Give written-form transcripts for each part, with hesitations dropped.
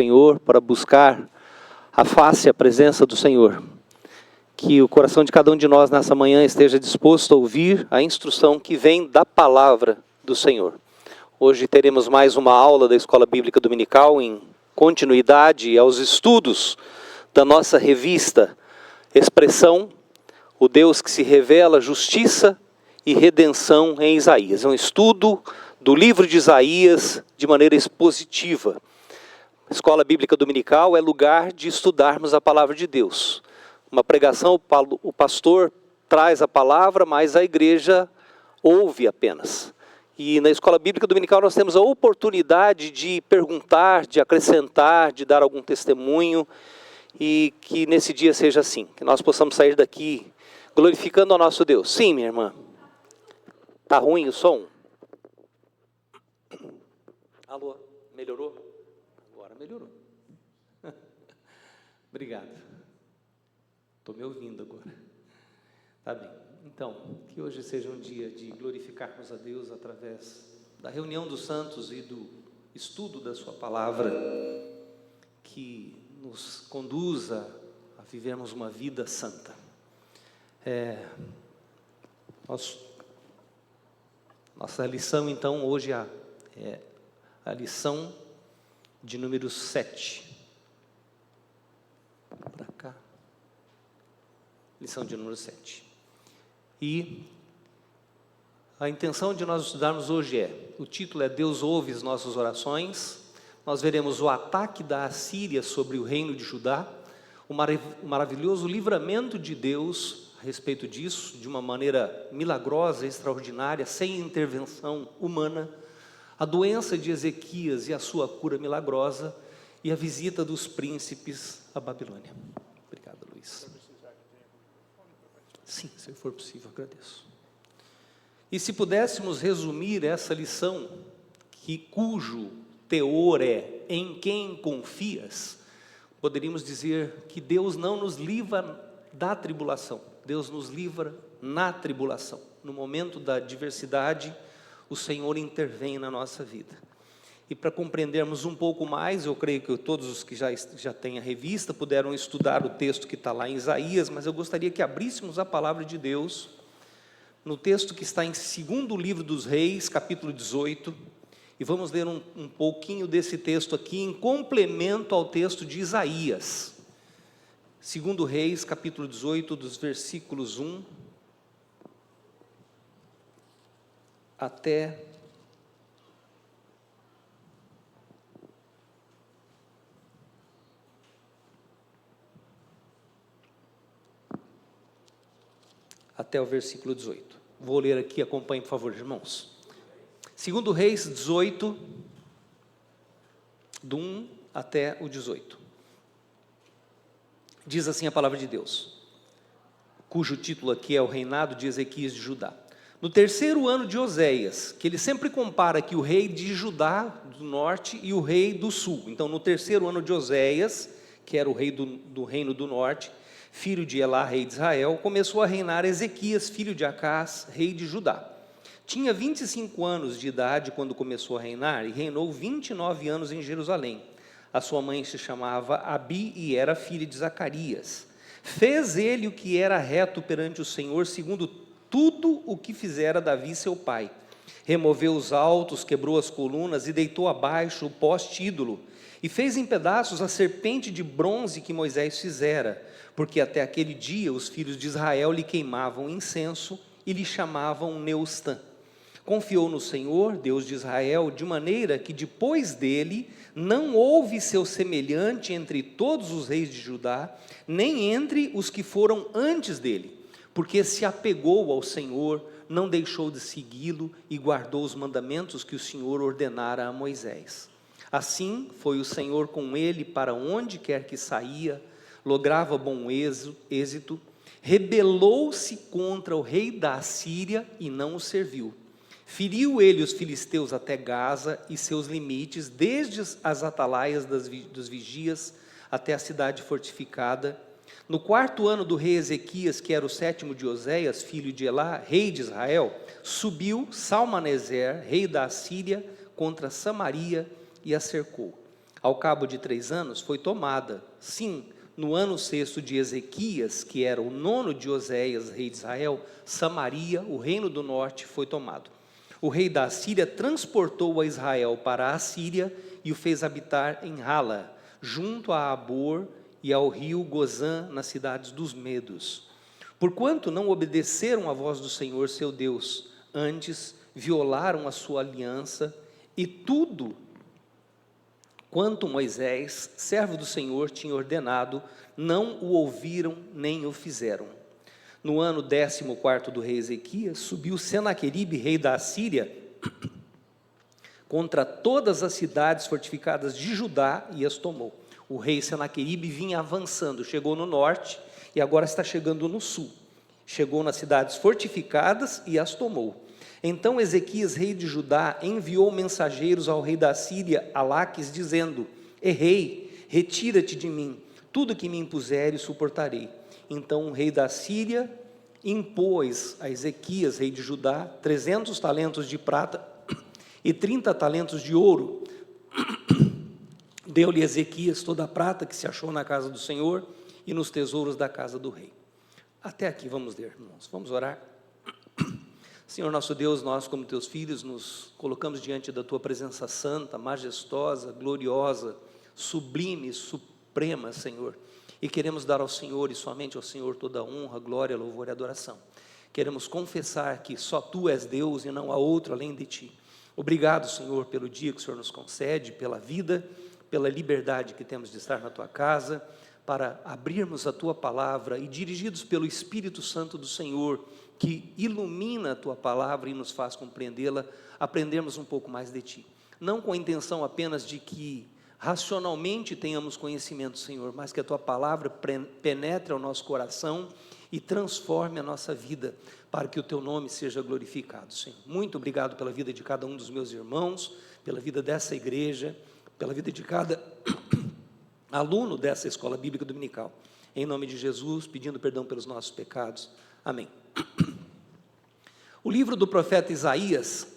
Senhor, para buscar a face e a presença do Senhor. Que o coração de cada um de nós nessa manhã esteja disposto a ouvir a instrução que vem da palavra do Senhor. Hoje teremos mais uma aula da Escola Bíblica Dominical em continuidade aos estudos da nossa revista Expressão, o Deus que se revela, justiça e redenção em Isaías. É um estudo do livro de Isaías de maneira expositiva. Escola Bíblica Dominical é lugar de estudarmos a palavra de Deus. Uma pregação, o pastor traz a palavra, mas a igreja ouve apenas. E na Escola Bíblica Dominical nós temos a oportunidade de perguntar, de acrescentar, de dar algum testemunho, e que nesse dia seja assim, que nós possamos sair daqui glorificando ao nosso Deus. Sim, minha irmã. Está ruim o som? Alô, melhorou? Melhorou. Obrigado. Estou me ouvindo agora. Tá bem. Então, que hoje seja um dia de glorificarmos a Deus através da reunião dos santos e do estudo da sua palavra, que nos conduza a vivermos uma vida santa. Nossa lição, então, hoje é a lição de número 7. Para cá. Lição de número 7. E a intenção de nós estudarmos hoje o título é Deus ouve as nossas orações. Nós veremos o ataque da Assíria sobre o reino de Judá, o maravilhoso livramento de Deus a respeito disso, de uma maneira milagrosa, extraordinária, sem intervenção humana, a doença de Ezequias e a sua cura milagrosa, e a visita dos príncipes à Babilônia. Obrigado, Luiz. Sim, se for possível, agradeço. E se pudéssemos resumir essa lição, cujo teor é em quem confias, poderíamos dizer que Deus não nos livra da tribulação, Deus nos livra na tribulação. No momento da adversidade, o Senhor intervém na nossa vida. E para compreendermos um pouco mais, eu creio que todos os que já têm a revista puderam estudar o texto que está lá em Isaías, mas eu gostaria que abríssemos a palavra de Deus no texto que está em 2º livro dos Reis, capítulo 18, e vamos ler um pouquinho desse texto aqui em complemento ao texto de Isaías. 2º Reis, capítulo 18, dos versículos 1 até o versículo 18. Vou ler aqui, acompanhe por favor, irmãos. 2º Reis 18, do 1 até o 18. Diz assim a palavra de Deus, cujo título aqui é o reinado de Ezequias de Judá. No 3º ano de Oséias, que ele sempre compara aqui o rei de Judá do norte e o rei do sul. Então, no 3º ano de Oséias, que era o rei do reino do norte, filho de Elá, rei de Israel, começou a reinar Ezequias, filho de Acás, rei de Judá. Tinha 25 anos de idade quando começou a reinar e reinou 29 anos em Jerusalém. A sua mãe se chamava Abi e era filha de Zacarias. Fez ele o que era reto perante o Senhor, segundo tudo o que fizera Davi seu pai. Removeu os altos, quebrou as colunas e deitou abaixo o poste ídolo. E fez em pedaços a serpente de bronze que Moisés fizera, porque até aquele dia os filhos de Israel lhe queimavam incenso e lhe chamavam Neustã. Confiou no Senhor, Deus de Israel, de maneira que depois dele não houve seu semelhante entre todos os reis de Judá, nem entre os que foram antes dele, porque se apegou ao Senhor, não deixou de segui-lo e guardou os mandamentos que o Senhor ordenara a Moisés. Assim foi o Senhor com ele para onde quer que saía, lograva bom êxito, rebelou-se contra o rei da Assíria e não o serviu. Feriu ele os filisteus até Gaza e seus limites, desde as atalaias dos vigias até a cidade fortificada. No 4º ano do rei Ezequias, que era o 7º de Oséias, filho de Elá, rei de Israel, subiu Salmaneser, rei da Assíria, contra Samaria e a cercou. Ao cabo de 3 anos, foi tomada. Sim, no ano 6º de Ezequias, que era o 9º de Oséias, rei de Israel, Samaria, o reino do norte, foi tomado. O rei da Assíria transportou a Israel para a Assíria e o fez habitar em Hala, junto a Abor e ao rio Gozã, nas cidades dos Medos. Porquanto não obedeceram à voz do Senhor seu Deus, antes violaram a sua aliança, e tudo quanto Moisés, servo do Senhor, tinha ordenado, não o ouviram nem o fizeram. No ano 14º do rei Ezequias, subiu Senaqueribe, rei da Assíria, contra todas as cidades fortificadas de Judá e as tomou. O rei Senaqueribe vinha avançando, chegou no norte e agora está chegando no sul. Chegou nas cidades fortificadas e as tomou. Então Ezequias, rei de Judá, enviou mensageiros ao rei da Síria, Alaques, dizendo: Errei, retira-te de mim, tudo que me impuseres suportarei. Então o rei da Síria impôs a Ezequias, rei de Judá, 300 talentos de prata e 30 talentos de ouro. Deu-lhe Ezequias toda a prata que se achou na casa do Senhor e nos tesouros da casa do rei. Até aqui vamos ler, irmãos, vamos orar. Senhor nosso Deus, nós como teus filhos nos colocamos diante da tua presença santa, majestosa, gloriosa, sublime, suprema, Senhor, e queremos dar ao Senhor e somente ao Senhor toda a honra, glória, louvor e adoração. Queremos confessar que só tu és Deus e não há outro além de ti. Obrigado, Senhor, pelo dia que o Senhor nos concede, pela vida, pela liberdade que temos de estar na tua casa, para abrirmos a tua palavra e dirigidos pelo Espírito Santo do Senhor, que ilumina a tua palavra e nos faz compreendê-la, aprendermos um pouco mais de ti. Não com a intenção apenas de que racionalmente tenhamos conhecimento, Senhor, mas que a tua palavra penetre ao nosso coração e transforme a nossa vida, para que o teu nome seja glorificado, Senhor. Muito obrigado pela vida de cada um dos meus irmãos, pela vida dessa igreja, pela vida de cada aluno dessa escola bíblica dominical. Em nome de Jesus, pedindo perdão pelos nossos pecados. Amém. O livro do profeta Isaías,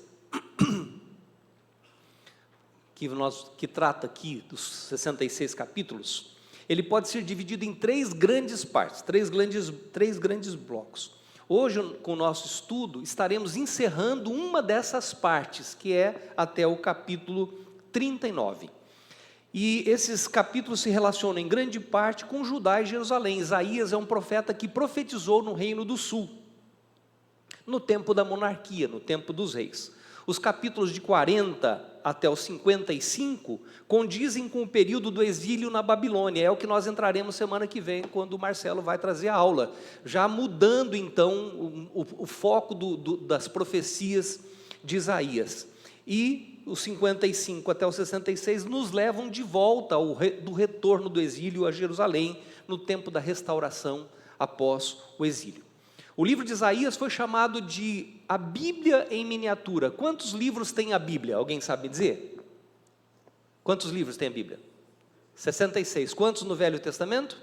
que trata aqui dos 66 capítulos, ele pode ser dividido em 3 grandes partes, três grandes blocos. Hoje, com o nosso estudo, estaremos encerrando uma dessas partes, que é até o capítulo 39. E esses capítulos se relacionam em grande parte com Judá e Jerusalém. Isaías é um profeta que profetizou no reino do sul, no tempo da monarquia, no tempo dos reis. Os capítulos de 40 até os 55 condizem com o período do exílio na Babilônia. É o que nós entraremos semana que vem, quando o Marcelo vai trazer a aula, já mudando então o foco das profecias de Isaías. E os 55 até os 66 nos levam de volta do retorno do exílio a Jerusalém, no tempo da restauração após o exílio. O livro de Isaías foi chamado de a Bíblia em miniatura. Quantos livros tem a Bíblia? Alguém sabe dizer? Quantos livros tem a Bíblia? 66. Quantos no Velho Testamento?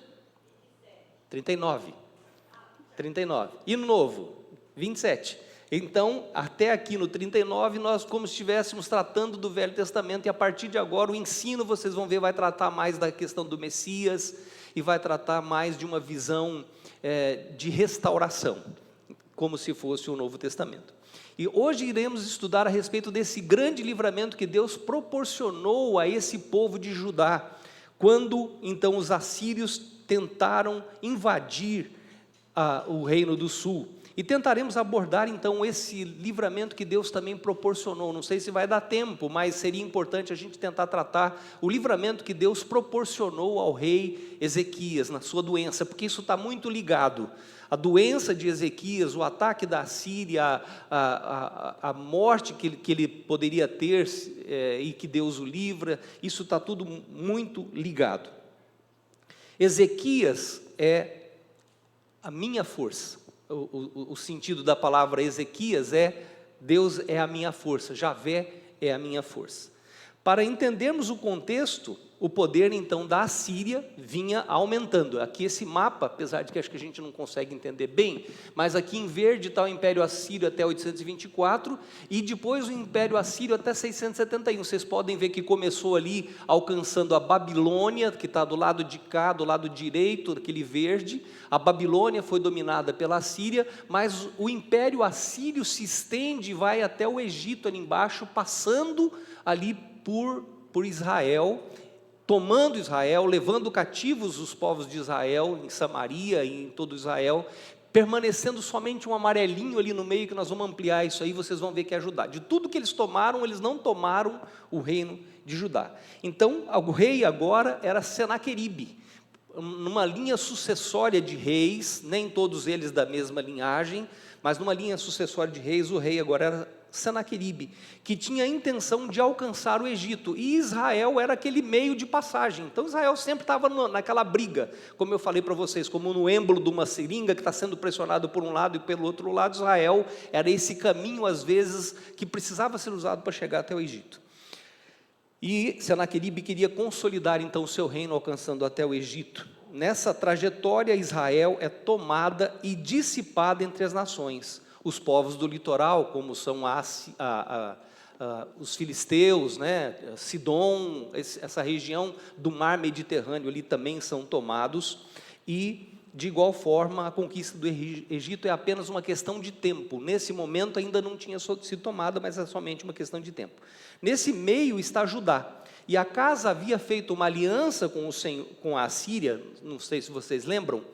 39. 39. E no Novo? 27. Então, até aqui no 39, nós como se estivéssemos tratando do Velho Testamento, e a partir de agora o ensino, vocês vão ver, vai tratar mais da questão do Messias, e vai tratar mais de uma visão de restauração, como se fosse o Novo Testamento. E hoje iremos estudar a respeito desse grande livramento que Deus proporcionou a esse povo de Judá, quando então os assírios tentaram invadir o reino do sul. E tentaremos abordar então esse livramento que Deus também proporcionou. Não sei se vai dar tempo, mas seria importante a gente tentar tratar o livramento que Deus proporcionou ao rei Ezequias na sua doença, porque isso está muito ligado. A doença de Ezequias, o ataque da Síria, a morte que ele poderia ter e que Deus o livra, isso está tudo muito ligado. Ezequias é a minha força. O sentido da palavra Ezequias é: Deus é a minha força, Javé é a minha força. Para entendermos o contexto, o poder então da Assíria vinha aumentando. Aqui esse mapa, apesar de que acho que a gente não consegue entender bem, mas aqui em verde está o Império Assírio até 824 e depois o Império Assírio até 671. Vocês podem ver que começou ali alcançando a Babilônia, que está do lado de cá, do lado direito, aquele verde. A Babilônia foi dominada pela Assíria, mas o Império Assírio se estende e vai até o Egito ali embaixo, passando ali por Israel, tomando Israel, levando cativos os povos de Israel, em Samaria e em todo Israel, permanecendo somente um amarelinho ali no meio, que nós vamos ampliar isso aí, vocês vão ver que é Judá. De tudo que eles tomaram, eles não tomaram o reino de Judá. Então, o rei agora era Senaqueribe, numa linha sucessória de reis, nem todos eles da mesma linhagem, mas numa linha sucessória de reis, o rei agora era Senaqueribe, que tinha a intenção de alcançar o Egito, e Israel era aquele meio de passagem. Então Israel sempre estava naquela briga, como eu falei para vocês, como no êmbolo de uma seringa que está sendo pressionado por um lado e pelo outro lado. Israel era esse caminho às vezes que precisava ser usado para chegar até o Egito. E Senaqueribe queria consolidar então o seu reino, alcançando até o Egito. Nessa trajetória, Israel é tomada e dissipada entre as nações. Os povos do litoral, como são os filisteus, né, Sidom, essa região do mar Mediterrâneo ali também são tomados, e de igual forma a conquista do Egito é apenas uma questão de tempo. Nesse momento ainda não tinha sido tomada, mas é somente uma questão de tempo. Nesse meio está Judá, e Acas havia feito uma aliança com a Assíria. Não sei se vocês lembram,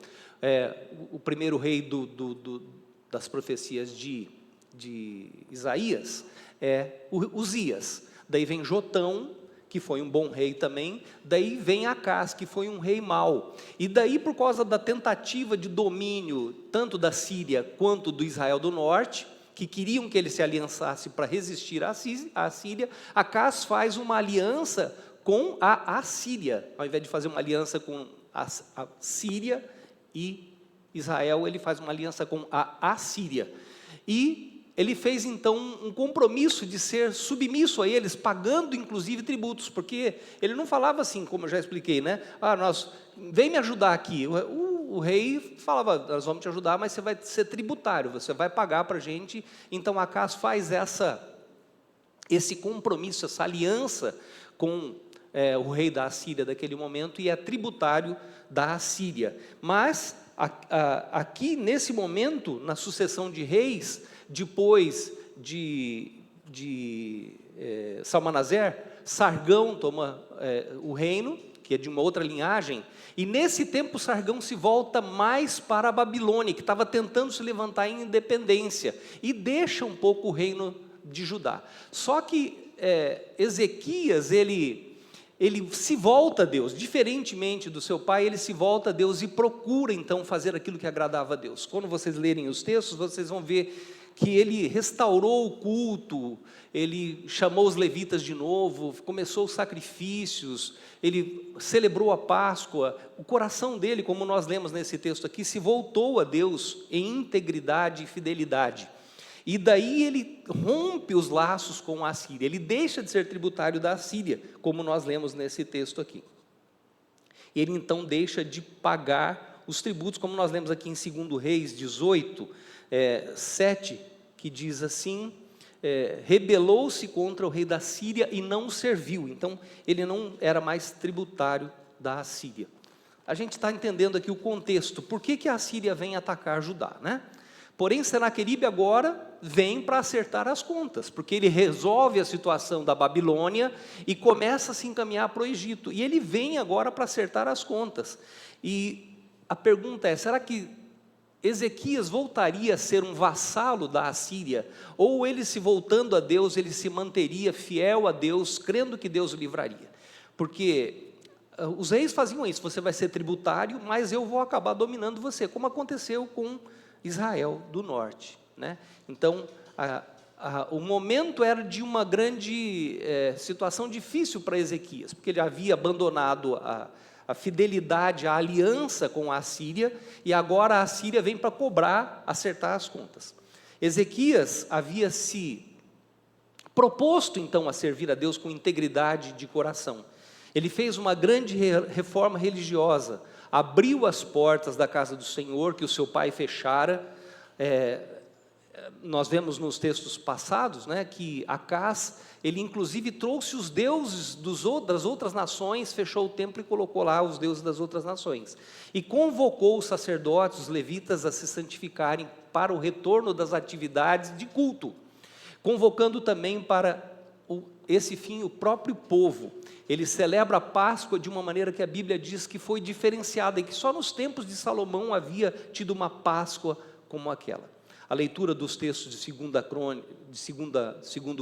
o primeiro rei das profecias de Isaías é Uzias. Daí vem Jotão, que foi um bom rei também. Daí vem Acas, que foi um rei mau. E daí, por causa da tentativa de domínio tanto da Síria quanto do Israel do Norte, que queriam que ele se aliançasse para resistir à Síria, Acas faz uma aliança com a Assíria. Ao invés de fazer uma aliança com a Síria e Israel, ele faz uma aliança com a Assíria, e ele fez então um compromisso de ser submisso a eles, pagando inclusive tributos, porque ele não falava assim, como eu já expliquei, né? Vem me ajudar aqui. O rei falava, nós vamos te ajudar, mas você vai ser tributário, você vai pagar para a gente. Então Acas faz esse compromisso, essa aliança com o rei da Assíria daquele momento, e é tributário da Assíria. Mas aqui nesse momento, na sucessão de reis, depois de Salmanaser, Sargão toma o reino, que é de uma outra linhagem, e nesse tempo Sargão se volta mais para a Babilônia, que estava tentando se levantar em independência, e deixa um pouco o reino de Judá. Só que Ezequias, ele se volta a Deus, diferentemente do seu pai. Ele se volta a Deus e procura então fazer aquilo que agradava a Deus. Quando vocês lerem os textos, vocês vão ver que ele restaurou o culto, ele chamou os levitas de novo, começou os sacrifícios, ele celebrou a Páscoa. O coração dele, como nós lemos nesse texto aqui, se voltou a Deus em integridade e fidelidade. E daí ele rompe os laços com a Assíria, ele deixa de ser tributário da Assíria, como nós lemos nesse texto aqui. Ele então deixa de pagar os tributos, como nós lemos aqui em 2 Reis 18, 7, que diz assim: rebelou-se contra o rei da Síria e não o serviu. Então ele não era mais tributário da Assíria. A gente está entendendo aqui o contexto, por que a Assíria vem atacar Judá, né? Porém, Senaqueribe agora vem para acertar as contas, porque ele resolve a situação da Babilônia e começa a se encaminhar para o Egito. E ele vem agora para acertar as contas. E a pergunta é, será que Ezequias voltaria a ser um vassalo da Assíria? Ou ele, se voltando a Deus, ele se manteria fiel a Deus, crendo que Deus o livraria? Porque os reis faziam isso: você vai ser tributário, mas eu vou acabar dominando você, como aconteceu com Israel do Norte, né? Então, o momento era de uma grande situação difícil para Ezequias, porque ele havia abandonado a fidelidade, a aliança com a Assíria, e agora a Assíria vem para cobrar, acertar as contas. Ezequias havia se proposto então a servir a Deus com integridade de coração, Ele fez uma grande reforma religiosa, abriu as portas da casa do Senhor, que o seu pai fechara. Nós vemos nos textos passados, né, que Acás, ele inclusive trouxe os deuses das outras nações, fechou o templo e colocou lá os deuses das outras nações. E convocou os sacerdotes, os levitas, a se santificarem para o retorno das atividades de culto, convocando também para esse fim o próprio povo. Ele celebra a Páscoa de uma maneira que a Bíblia diz que foi diferenciada, e que só nos tempos de Salomão havia tido uma Páscoa como aquela. A leitura dos textos de 2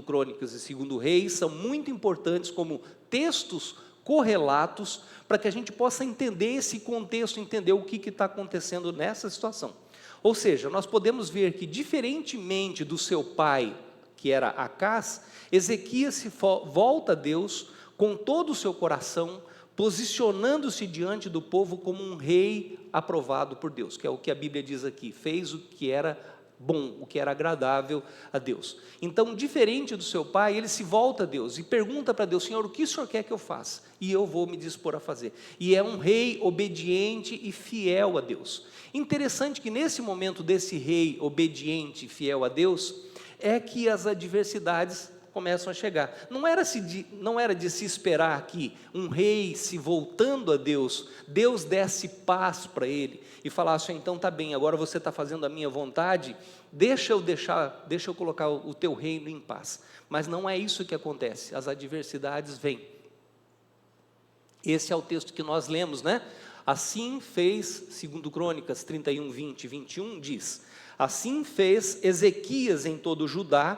Crônicas e 2 Reis são muito importantes como textos correlatos, para que a gente possa entender esse contexto, entender o que está acontecendo nessa situação. Ou seja, nós podemos ver que, diferentemente do seu pai, que era Acás, Ezequias se volta a Deus com todo o seu coração, posicionando-se diante do povo como um rei aprovado por Deus, que é o que a Bíblia diz aqui, fez o que era bom, o que era agradável a Deus. Então, diferente do seu pai, ele se volta a Deus e pergunta para Deus: Senhor, o que o Senhor quer que eu faça? E eu vou me dispor a fazer. E é um rei obediente e fiel a Deus. Interessante que nesse momento desse rei obediente e fiel a Deus, é que as adversidades começam a chegar. Não era de se esperar que um rei se voltando a Deus, Deus desse paz para ele e falasse: então tá bem, agora você está fazendo a minha vontade, deixa eu colocar o teu reino em paz. Mas não é isso que acontece, as adversidades vêm. Esse é o texto que nós lemos, né? Assim fez, 2 Crônicas 31, 20 e 21, diz: assim fez Ezequias em todo Judá,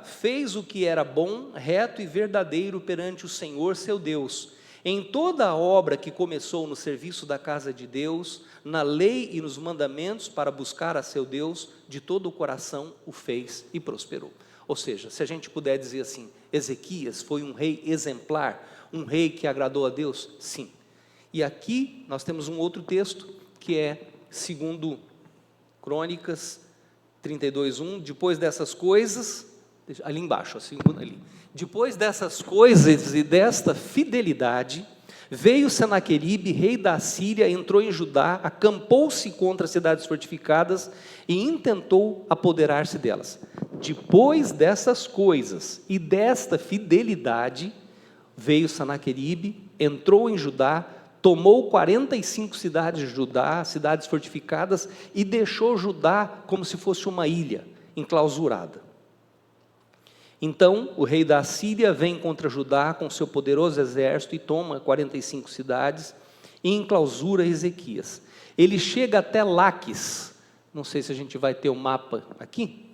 fez o que era bom, reto e verdadeiro perante o Senhor seu Deus, em toda a obra que começou no serviço da casa de Deus, na lei e nos mandamentos para buscar a seu Deus, de todo o coração o fez e prosperou. Ou seja, se a gente puder dizer assim, Ezequias foi um rei exemplar, um rei que agradou a Deus? Sim. E aqui nós temos um outro texto, que é 2 Crônicas 32:1, depois dessas coisas, ali embaixo, a segunda ali, depois dessas coisas e desta fidelidade, veio Senaqueribe, rei da Assíria, entrou em Judá, acampou-se contra as cidades fortificadas e intentou apoderar-se delas. Depois dessas coisas e desta fidelidade, veio Senaqueribe, entrou em Judá, tomou 45 cidades de Judá, cidades fortificadas, e deixou Judá como se fosse uma ilha, enclausurada. Então, o rei da Assíria vem contra Judá com seu poderoso exército e toma 45 cidades e enclausura Ezequias. Ele chega até Laquis. Não sei se a gente vai ter o mapa aqui.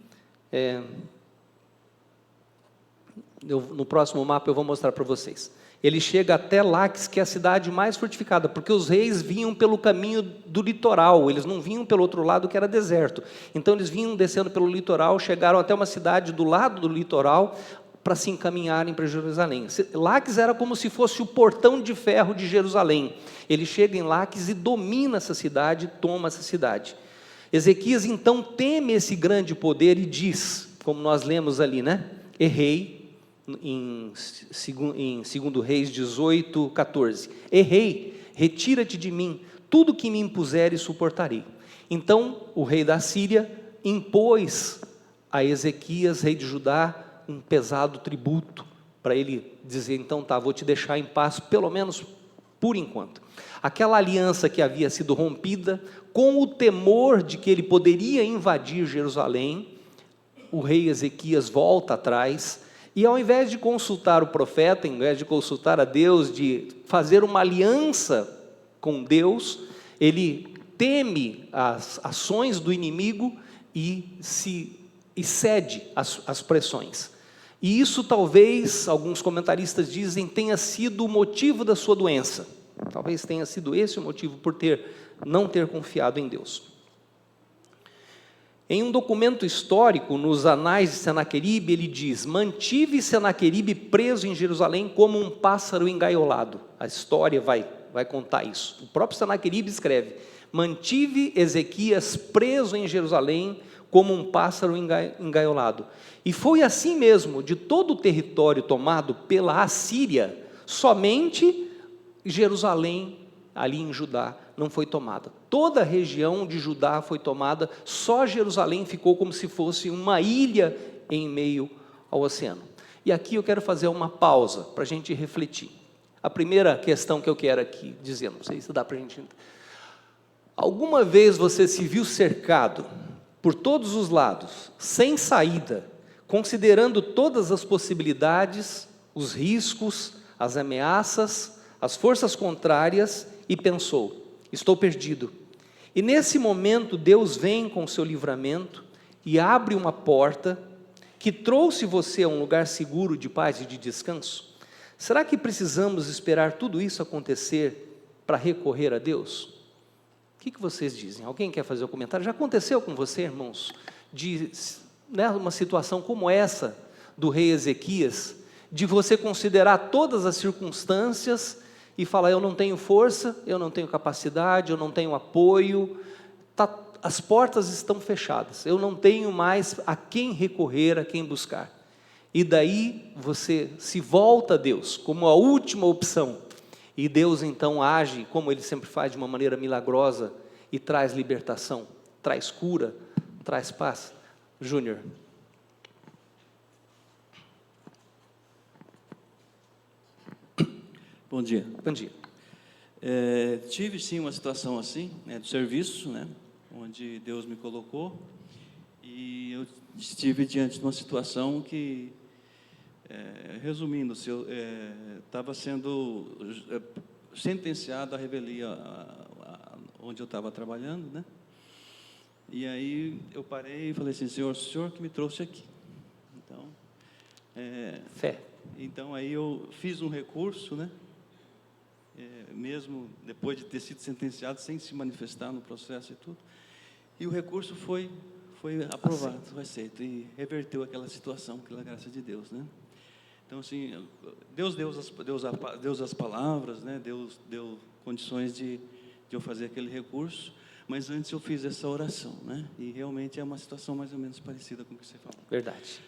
No próximo mapa eu vou mostrar para vocês. Ele chega até Laquis, que é a cidade mais fortificada, porque os reis vinham pelo caminho do litoral, eles não vinham pelo outro lado, que era deserto. Então eles vinham descendo pelo litoral, chegaram até uma cidade do lado do litoral, para se encaminharem para Jerusalém. Laquis era como se fosse o portão de ferro de Jerusalém. Ele chega em Laquis e domina essa cidade, toma essa cidade. Ezequias então teme esse grande poder e diz, como nós lemos ali, né? Errei, em 2 Reis 18, 14, errei, retira-te de mim, tudo que me impuseres suportarei. Então o rei da Síria impôs a Ezequias, rei de Judá, um pesado tributo, para ele dizer: então tá, vou te deixar em paz, pelo menos por enquanto. Aquela aliança que havia sido rompida, com o temor de que ele poderia invadir Jerusalém, o rei Ezequias volta atrás, e ao invés de consultar o profeta, ao invés de consultar a Deus, de fazer uma aliança com Deus, ele teme as ações do inimigo e cede às pressões. E isso talvez, alguns comentaristas dizem, tenha sido o motivo da sua doença. Talvez tenha sido esse o motivo, por não ter confiado em Deus. Em um documento histórico, nos anais de Senaqueribe, ele diz: mantive Senaqueribe preso em Jerusalém como um pássaro engaiolado. A história vai vai contar isso. O próprio Senaqueribe escreve: mantive Ezequias preso em Jerusalém como um pássaro engaiolado. E foi assim mesmo, de todo o território tomado pela Assíria, somente Jerusalém, ali em Judá, não foi tomada. Toda a região de Judá foi tomada, só Jerusalém ficou como se fosse uma ilha em meio ao oceano. E aqui eu quero fazer uma pausa para a gente refletir. A primeira questão que eu quero aqui dizer, não sei se dá para a gente... Alguma vez você se viu cercado por todos os lados, sem saída, considerando todas as possibilidades, os riscos, as ameaças, as forças contrárias, e pensou: estou perdido. E nesse momento Deus vem com o seu livramento e abre uma porta que trouxe você a um lugar seguro de paz e de descanso? Será que precisamos esperar tudo isso acontecer para recorrer a Deus? O que vocês dizem? Alguém quer fazer o comentário? Já aconteceu com você, irmãos, de uma situação como essa do rei Ezequias, de você considerar todas as circunstâncias e falar: eu não tenho força, eu não tenho capacidade, eu não tenho apoio, as portas estão fechadas, eu não tenho mais a quem recorrer, a quem buscar. E daí você se volta a Deus como a última opção, e Deus então age, como Ele sempre faz, de uma maneira milagrosa, e traz libertação, traz cura, traz paz. Júnior. Bom dia. Bom dia. Tive sim uma situação assim, do serviço, onde Deus me colocou, e eu estive diante de uma situação que, resumindo, estava sendo sentenciado à revelia onde eu estava trabalhando, E aí eu parei e falei assim: Senhor, o Senhor que me trouxe aqui. Então, fé. Então aí eu fiz um recurso, mesmo depois de ter sido sentenciado, sem se manifestar no processo e tudo, e o recurso foi aprovado, foi aceito, e reverteu aquela situação, pela graça de Deus, Então, assim, Deus deu as palavras, Deus deu condições de eu fazer aquele recurso, mas antes eu fiz essa oração, E realmente é uma situação mais ou menos parecida com o que você falou. Verdade.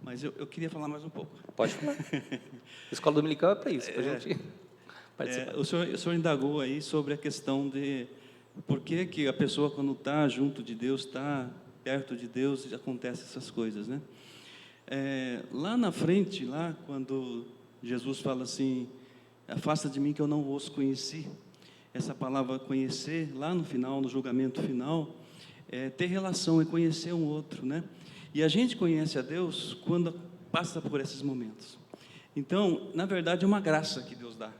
Mas eu queria falar mais um pouco. Pode falar. Escola Dominical é para isso, para a gente participar. O senhor indagou aí sobre a questão de por que a pessoa, quando está junto de Deus, está perto de Deus, acontecem essas coisas, lá na frente, quando Jesus fala assim: afasta de mim que eu não vos conheci. Essa palavra conhecer, lá no final, no julgamento final, é ter relação, é conhecer um outro, E a gente conhece a Deus quando passa por esses momentos. Então, na verdade, é uma graça que Deus dá.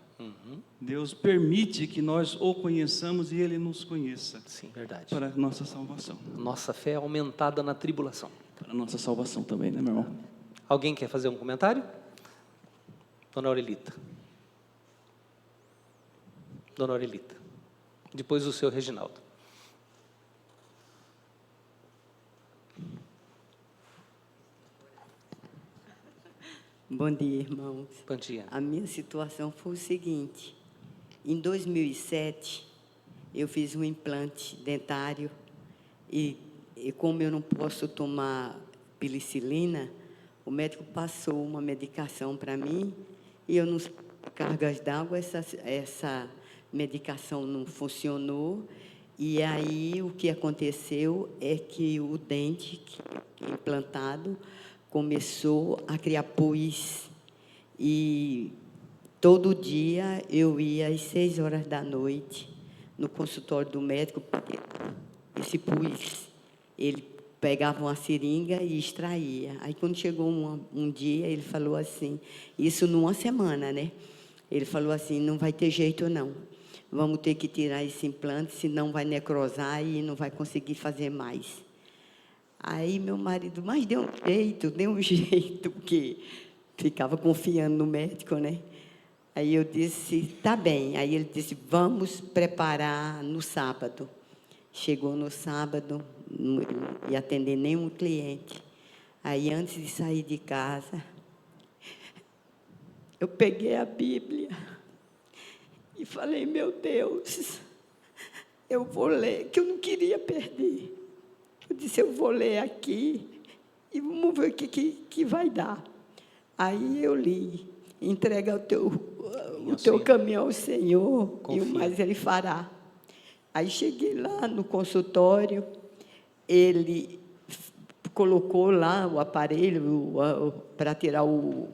Deus permite que nós o conheçamos e Ele nos conheça. Sim, verdade. Para a nossa salvação. Nossa fé é aumentada na tribulação. Para a nossa salvação também, meu irmão? Alguém quer fazer um comentário? Dona Aurelita. Dona Aurelita. Depois o seu Reginaldo. Bom dia, irmãos. Bom dia. A minha situação foi o seguinte: em 2007, eu fiz um implante dentário e como eu não posso tomar penicilina, o médico passou uma medicação para mim e eu, nos cargas d'água, essa medicação não funcionou. E aí o que aconteceu é que o dente implantado começou a criar pus, e todo dia eu ia às 6 horas da noite no consultório do médico, porque esse pus, ele pegava uma seringa e extraía. Aí quando chegou um dia, ele falou assim, isso numa semana, Ele falou assim: não vai ter jeito não, vamos ter que tirar esse implante, senão vai necrosar e não vai conseguir fazer mais. Aí meu marido: mas deu um jeito, porque ficava confiando no médico, Aí eu disse: tá bem. Aí ele disse: vamos preparar no sábado. Chegou no sábado, não ia atender nenhum cliente. Aí, antes de sair de casa, eu peguei a Bíblia e e falei, meu Deus, eu vou ler, que eu não queria perder. Eu disse, eu vou ler aqui e vamos ver o que vai dar. Aí eu li, entrega o teu caminho ao Senhor, Confia. e o mais Ele fará. Aí cheguei lá no consultório, ele colocou lá o aparelho para tirar o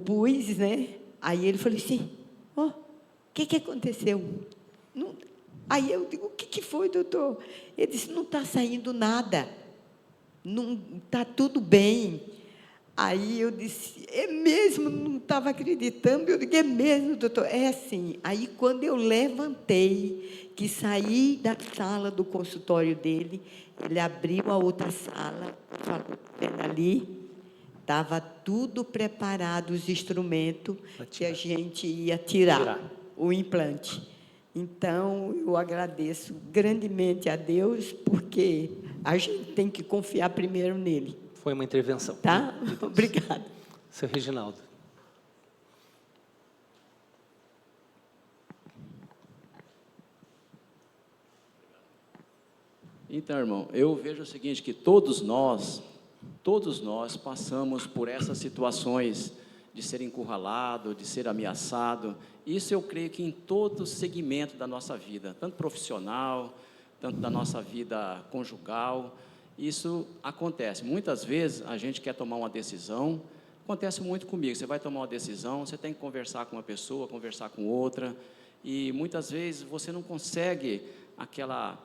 pus, né? Aí ele falou assim, o que aconteceu? Não. Aí eu digo, o que foi, doutor? Ele disse, não está saindo nada, não está tudo bem. Aí eu disse, é mesmo? Não estava acreditando. Eu digo, é mesmo, doutor? É assim. Aí, quando eu levantei, que saí da sala do consultório dele, ele abriu a outra sala, falou, vendo ali, estava tudo preparado, os instrumentos que a gente ia tirar o implante. Então, eu agradeço grandemente a Deus, porque a gente tem que confiar primeiro nele. Foi uma intervenção. Tá? Obrigada. Seu Reginaldo. Então, irmão, eu vejo o seguinte, que todos nós passamos por essas situações de ser encurralado, de ser ameaçado. Isso eu creio que em todo segmento da nossa vida, tanto profissional, tanto da nossa vida conjugal, isso acontece. Muitas vezes a gente quer tomar uma decisão, acontece muito comigo, você vai tomar uma decisão, você tem que conversar com uma pessoa, conversar com outra, e muitas vezes você não consegue aquela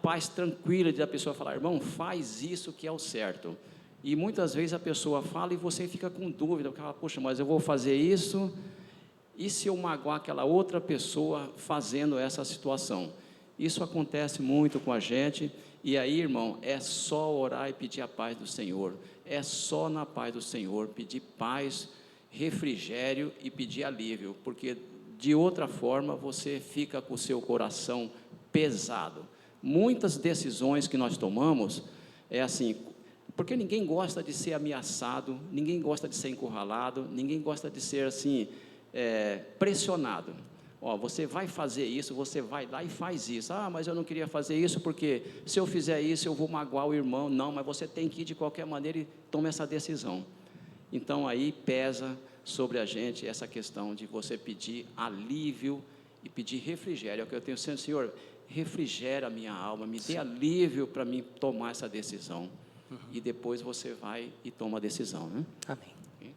paz tranquila de a pessoa falar, irmão, faz isso que é o certo. E muitas vezes a pessoa fala e você fica com dúvida, porque fala, poxa, mas eu vou fazer isso, e se eu magoar aquela outra pessoa fazendo essa situação? Isso acontece muito com a gente, e aí, irmão, é só orar e pedir a paz do Senhor, é só na paz do Senhor, pedir paz, refrigério e pedir alívio, porque de outra forma você fica com o seu coração pesado. Muitas decisões que nós tomamos, é assim, porque ninguém gosta de ser ameaçado, ninguém gosta de ser encurralado, ninguém gosta de ser assim, pressionado. Ó, você vai fazer isso, você vai lá e faz isso. Ah, mas eu não queria fazer isso porque se eu fizer isso eu vou magoar o irmão. Não, mas você tem que ir de qualquer maneira e toma essa decisão. Então aí pesa sobre a gente essa questão de você pedir alívio e pedir refrigério. É o que eu tenho sendo, Senhor, refrigera a minha alma, me dê alívio para mim tomar essa decisão. E depois você vai e toma a decisão, né? Amém.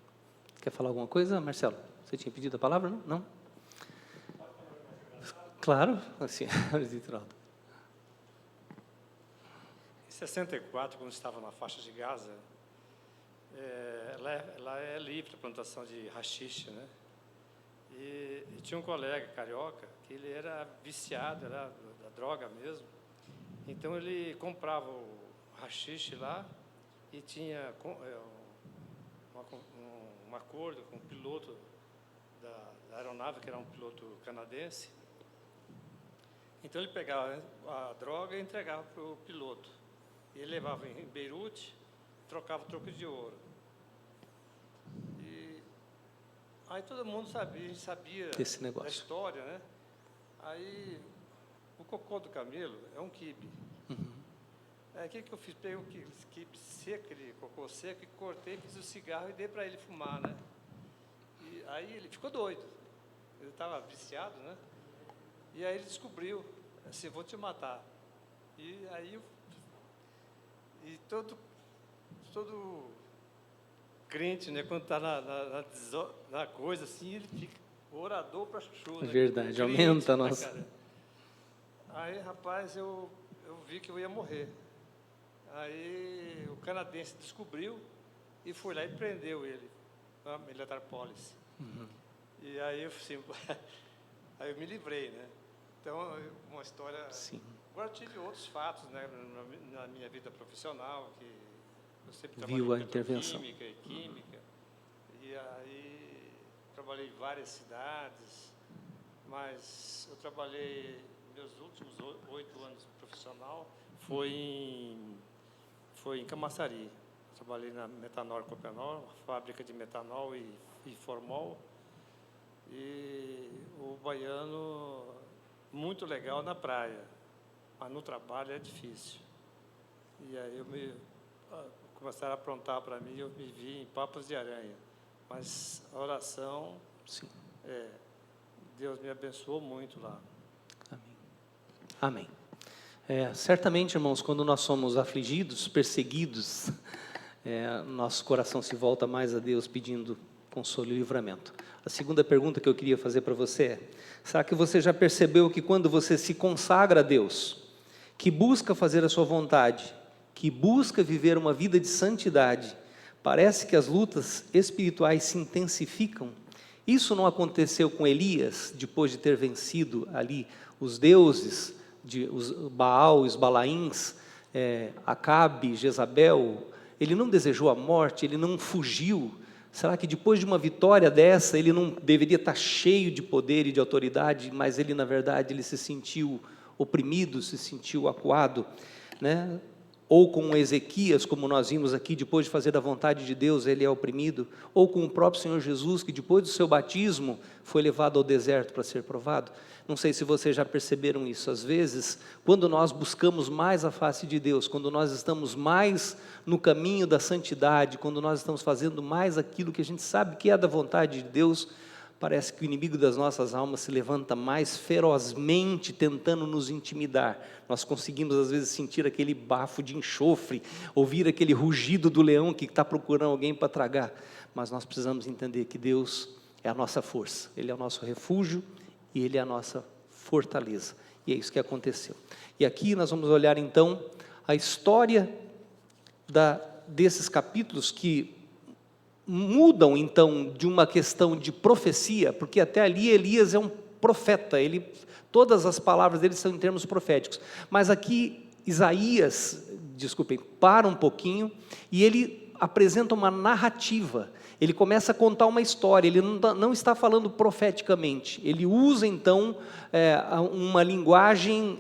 Quer falar alguma coisa, Marcelo? Você tinha pedido a palavra, não? Não? Claro, assim, Geraldo. Em 64, quando estava na faixa de Gaza, lá é livre a plantação de haxixe, né? E tinha um colega carioca que ele era viciado, era da droga mesmo. Então ele comprava o haxixe lá e tinha um acordo com o piloto da aeronave, que era um piloto canadense. Então ele pegava a droga e entregava para o piloto. E ele levava em Beirute, trocava troco de ouro. E aí todo mundo sabia desse negócio, da história, né? Aí o cocô do camelo é um quibe. Aí o que eu fiz? Peguei o quibe seco, aquele cocô seco, e cortei, fiz o cigarro e dei para ele fumar, né? E aí ele ficou doido. Ele estava viciado, né? E aí ele descobriu, assim, vou te matar. E aí, todo crente, né, quando está na coisa, assim, ele fica orador para chuchu. É né? verdade, Crente, aumenta a né, nossa... cara? Aí, rapaz, eu vi que eu ia morrer. Aí o canadense descobriu e foi lá e prendeu ele, na Militar Police. E aí, assim, aí eu me livrei, né? Então, uma história... Sim. Agora, tive outros fatos, né, na minha vida profissional, que eu sempre trabalhei Viu a com intervenção. química e química, e aí trabalhei em várias cidades, mas eu trabalhei, meus últimos 8 anos profissional, foi em Camaçari. Trabalhei na Metanor Copenor, uma fábrica de metanol e formol. E o baiano, muito legal na praia, mas no trabalho é difícil. E aí começaram a aprontar para mim, eu me vi em papas de aranha. Mas a oração, Sim. Deus me abençoou muito lá. Amém. Certamente, irmãos, quando nós somos afligidos, perseguidos, nosso coração se volta mais a Deus pedindo consolo e livramento. A segunda pergunta que eu queria fazer para você é: será que você já percebeu que quando você se consagra a Deus, que busca fazer a sua vontade, que busca viver uma vida de santidade, parece que as lutas espirituais se intensificam? Isso não aconteceu com Elias, depois de ter vencido ali os deuses, os Baal, os Balaíns, Acabe, Jezabel? Ele não desejou a morte, ele não fugiu. Será que depois de uma vitória dessa, ele não deveria estar cheio de poder e de autoridade, mas ele, na verdade, ele se sentiu oprimido, se sentiu acuado, né? Ou com Ezequias, como nós vimos aqui, depois de fazer a vontade de Deus, ele é oprimido, ou com o próprio Senhor Jesus, que depois do seu batismo, foi levado ao deserto para ser provado. Não sei se vocês já perceberam isso. Às vezes, quando nós buscamos mais a face de Deus, quando nós estamos mais no caminho da santidade, quando nós estamos fazendo mais aquilo que a gente sabe que é da vontade de Deus, parece que o inimigo das nossas almas se levanta mais ferozmente, tentando nos intimidar. Nós conseguimos, às vezes, sentir aquele bafo de enxofre, ouvir aquele rugido do leão que está procurando alguém para tragar. Mas nós precisamos entender que Deus é a nossa força, Ele é o nosso refúgio e Ele é a nossa fortaleza. E é isso que aconteceu. E aqui nós vamos olhar, então, a história desses capítulos que mudam, então, de uma questão de profecia, porque até ali Elias é um profeta, todas as palavras dele são em termos proféticos, mas aqui Isaías, para um pouquinho, e ele apresenta uma narrativa, ele começa a contar uma história, ele não está falando profeticamente, ele usa então uma linguagem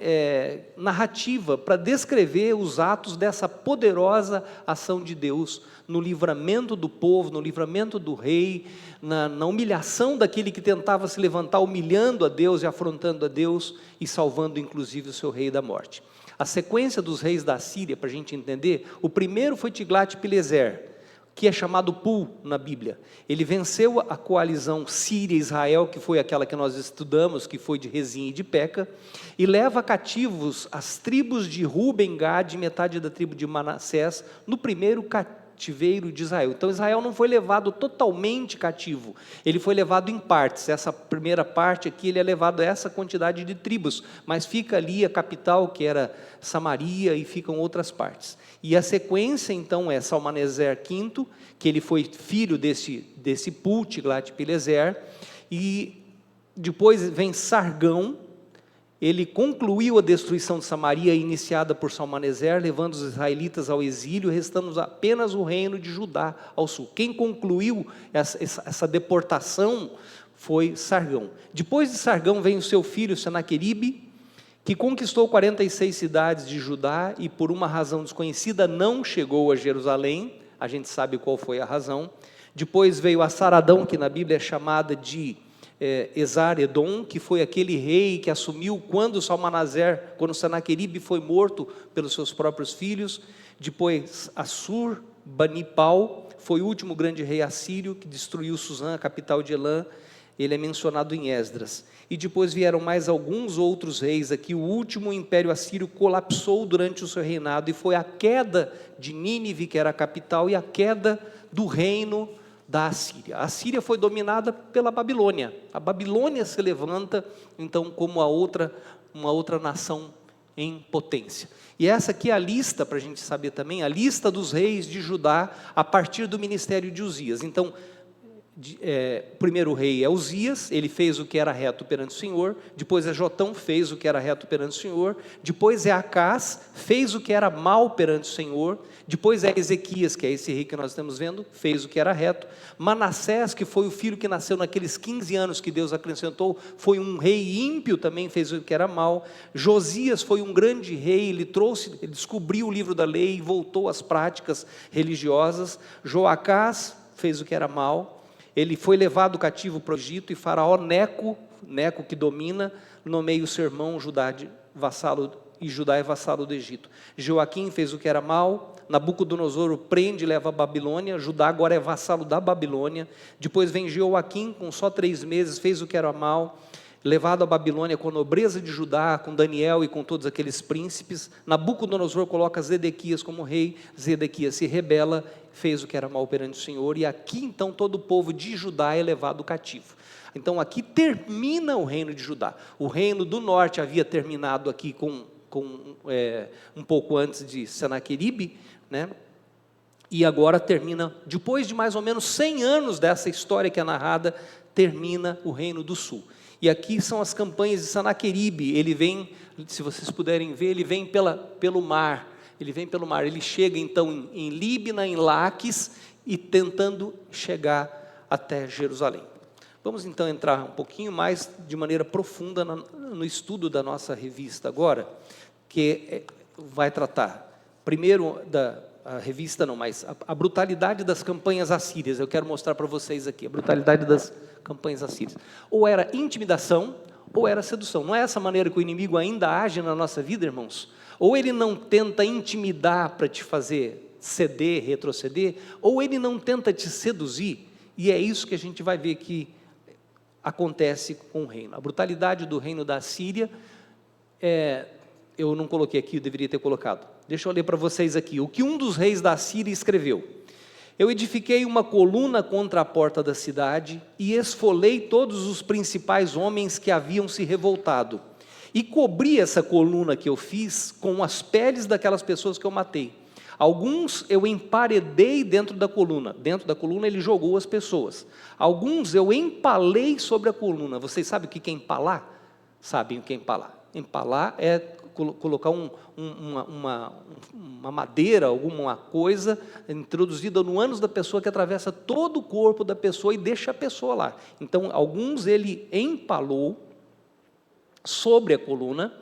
narrativa para descrever os atos dessa poderosa ação de Deus no livramento do povo, no livramento do rei, na humilhação daquele que tentava se levantar, humilhando a Deus e afrontando a Deus e salvando inclusive o seu rei da morte. A sequência dos reis da Síria, para a gente entender, o primeiro foi Tiglat-Pileser, que é chamado Pul na Bíblia. Ele venceu a coalizão Síria-Israel, que foi aquela que nós estudamos, que foi de Rezim e de Peca, e leva cativos as tribos de Ruben, Gad e metade da tribo de Manassés, no primeiro cativeiro de Israel. Então Israel não foi levado totalmente cativo, ele foi levado em partes. Essa primeira parte aqui, ele é levado a essa quantidade de tribos, mas fica ali a capital, que era Samaria, e ficam outras partes. E a sequência, então, é Salmaneser V, que ele foi filho desse Pul, Tiglat-Pileser, e depois vem Sargão. Ele concluiu a destruição de Samaria, iniciada por Salmaneser, levando os israelitas ao exílio, restando apenas o reino de Judá ao sul. Quem concluiu essa deportação foi Sargão. Depois de Sargão vem o seu filho Senaqueribe, que conquistou 46 cidades de Judá e por uma razão desconhecida não chegou a Jerusalém. A gente sabe qual foi a razão. Depois veio Assaradão, que na Bíblia é chamada de Esar-Edom, que foi aquele rei que assumiu quando Senaqueribe foi morto pelos seus próprios filhos. Depois Assur-Banipal foi o último grande rei assírio que destruiu Suzã, a capital de Elã. Ele é mencionado em Esdras. E depois vieram mais alguns outros reis aqui. O último império assírio colapsou durante o seu reinado, e foi a queda de Nínive, que era a capital, e a queda do reino da Assíria. A Assíria foi dominada pela Babilônia. A Babilônia se levanta, então, como uma outra nação em potência. E essa aqui é a lista, para a gente saber também, a lista dos reis de Judá, a partir do ministério de Uzias. Então, o primeiro rei é Uzias, ele fez o que era reto perante o Senhor. Depois é Jotão, fez o que era reto perante o Senhor. Depois é Acás, fez o que era mal perante o Senhor. Depois é Ezequias, que é esse rei que nós estamos vendo, fez o que era reto. Manassés, que foi o filho que nasceu naqueles 15 anos que Deus acrescentou, foi um rei ímpio, também fez o que era mal. Josias foi um grande rei, ele descobriu o livro da lei e voltou às práticas religiosas. Joacás fez o que era mal. ele foi levado cativo para o Egito, e Faraó Neco que domina, nomeia o seu irmão Judá e Judá é vassalo do Egito. Joaquim fez o que era mal, Nabucodonosor o prende e leva a Babilônia, Judá agora é vassalo da Babilônia. Depois vem Joaquim, com só 3 meses, fez o que era mal, levado à Babilônia com a nobreza de Judá, com Daniel e com todos aqueles príncipes. Nabucodonosor coloca Zedequias como rei, Zedequias se rebela, fez o que era mal perante o Senhor, e aqui então todo o povo de Judá é levado cativo. Então aqui termina o reino de Judá. O reino do norte havia terminado aqui um pouco antes de Senaqueribe, né? E agora termina, depois de mais ou menos 100 anos dessa história que é narrada, termina o reino do sul. E aqui são as campanhas de Senaqueribe. Ele vem, se vocês puderem ver, ele vem pelo mar. Ele chega então em Líbina, em Laques, e tentando chegar até Jerusalém. Vamos então entrar um pouquinho mais de maneira profunda no estudo da nossa revista agora, que vai tratar primeiro a brutalidade das campanhas assírias. Eu quero mostrar para vocês aqui a brutalidade das campanhas assírias. Ou era intimidação, ou era sedução. Não é essa maneira que o inimigo ainda age na nossa vida, irmãos? Ou ele não tenta intimidar para te fazer ceder, retroceder, ou ele não tenta te seduzir, e é isso que a gente vai ver que acontece com o reino. A brutalidade do reino da Síria, eu não coloquei aqui, eu deveria ter colocado. Deixa eu ler para vocês aqui, o que um dos reis da Síria escreveu: eu edifiquei uma coluna contra a porta da cidade, e esfolei todos os principais homens que haviam se revoltado, e cobri essa coluna que eu fiz com as peles daquelas pessoas que eu matei. Alguns eu emparedei dentro da coluna ele jogou as pessoas. Alguns eu empalei sobre a coluna. Vocês sabem o que é empalar? Sabem o que é empalar? Empalar é colocar uma madeira, alguma coisa introduzida no ânus da pessoa, que atravessa todo o corpo da pessoa e deixa a pessoa lá. Então, alguns ele empalou sobre a coluna,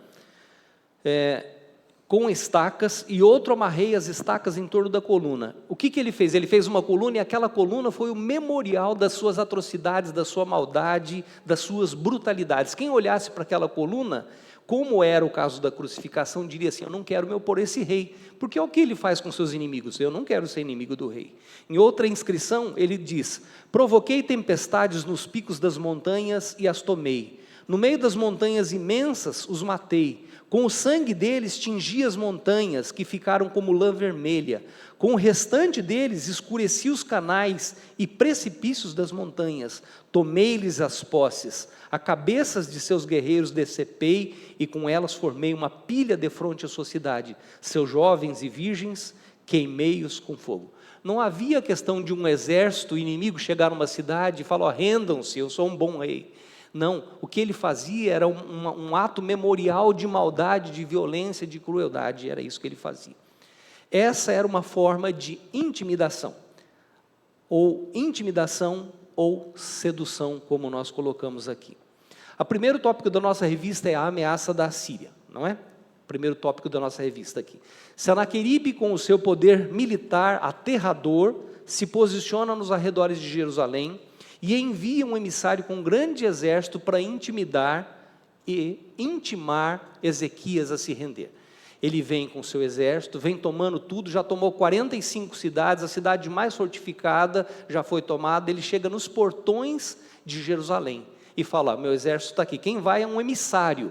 com estacas, e outro amarrei as estacas em torno da coluna. O que ele fez? Ele fez uma coluna, e aquela coluna foi o memorial das suas atrocidades, da sua maldade, das suas brutalidades. Quem olhasse para aquela coluna, como era o caso da crucificação, diria assim: eu não quero me opor a esse rei, porque é o que ele faz com seus inimigos, eu não quero ser inimigo do rei. Em outra inscrição ele diz: provoquei tempestades nos picos das montanhas e as tomei, no meio das montanhas imensas os matei, com o sangue deles tingi as montanhas, que ficaram como lã vermelha, com o restante deles escureci os canais e precipícios das montanhas, tomei-lhes as posses, a cabeças de seus guerreiros decepei, e com elas formei uma pilha defronte à sua cidade, seus jovens e virgens queimei-os com fogo. Não havia questão de um exército inimigo chegar numa cidade e falar: rendam-se, eu sou um bom rei. Não, o que ele fazia era um ato memorial de maldade, de violência, de crueldade, era isso que ele fazia. Essa era uma forma de intimidação ou sedução, como nós colocamos aqui. O primeiro tópico da nossa revista é a ameaça da Síria, não é? O primeiro tópico da nossa revista aqui. Senaqueribe, com o seu poder militar aterrador, se posiciona nos arredores de Jerusalém, e envia um emissário com um grande exército para intimidar e intimar Ezequias a se render. Ele vem com o seu exército, vem tomando tudo, já tomou 45 cidades, a cidade mais fortificada já foi tomada. Ele chega nos portões de Jerusalém e fala: meu exército está aqui. Quem vai é um emissário.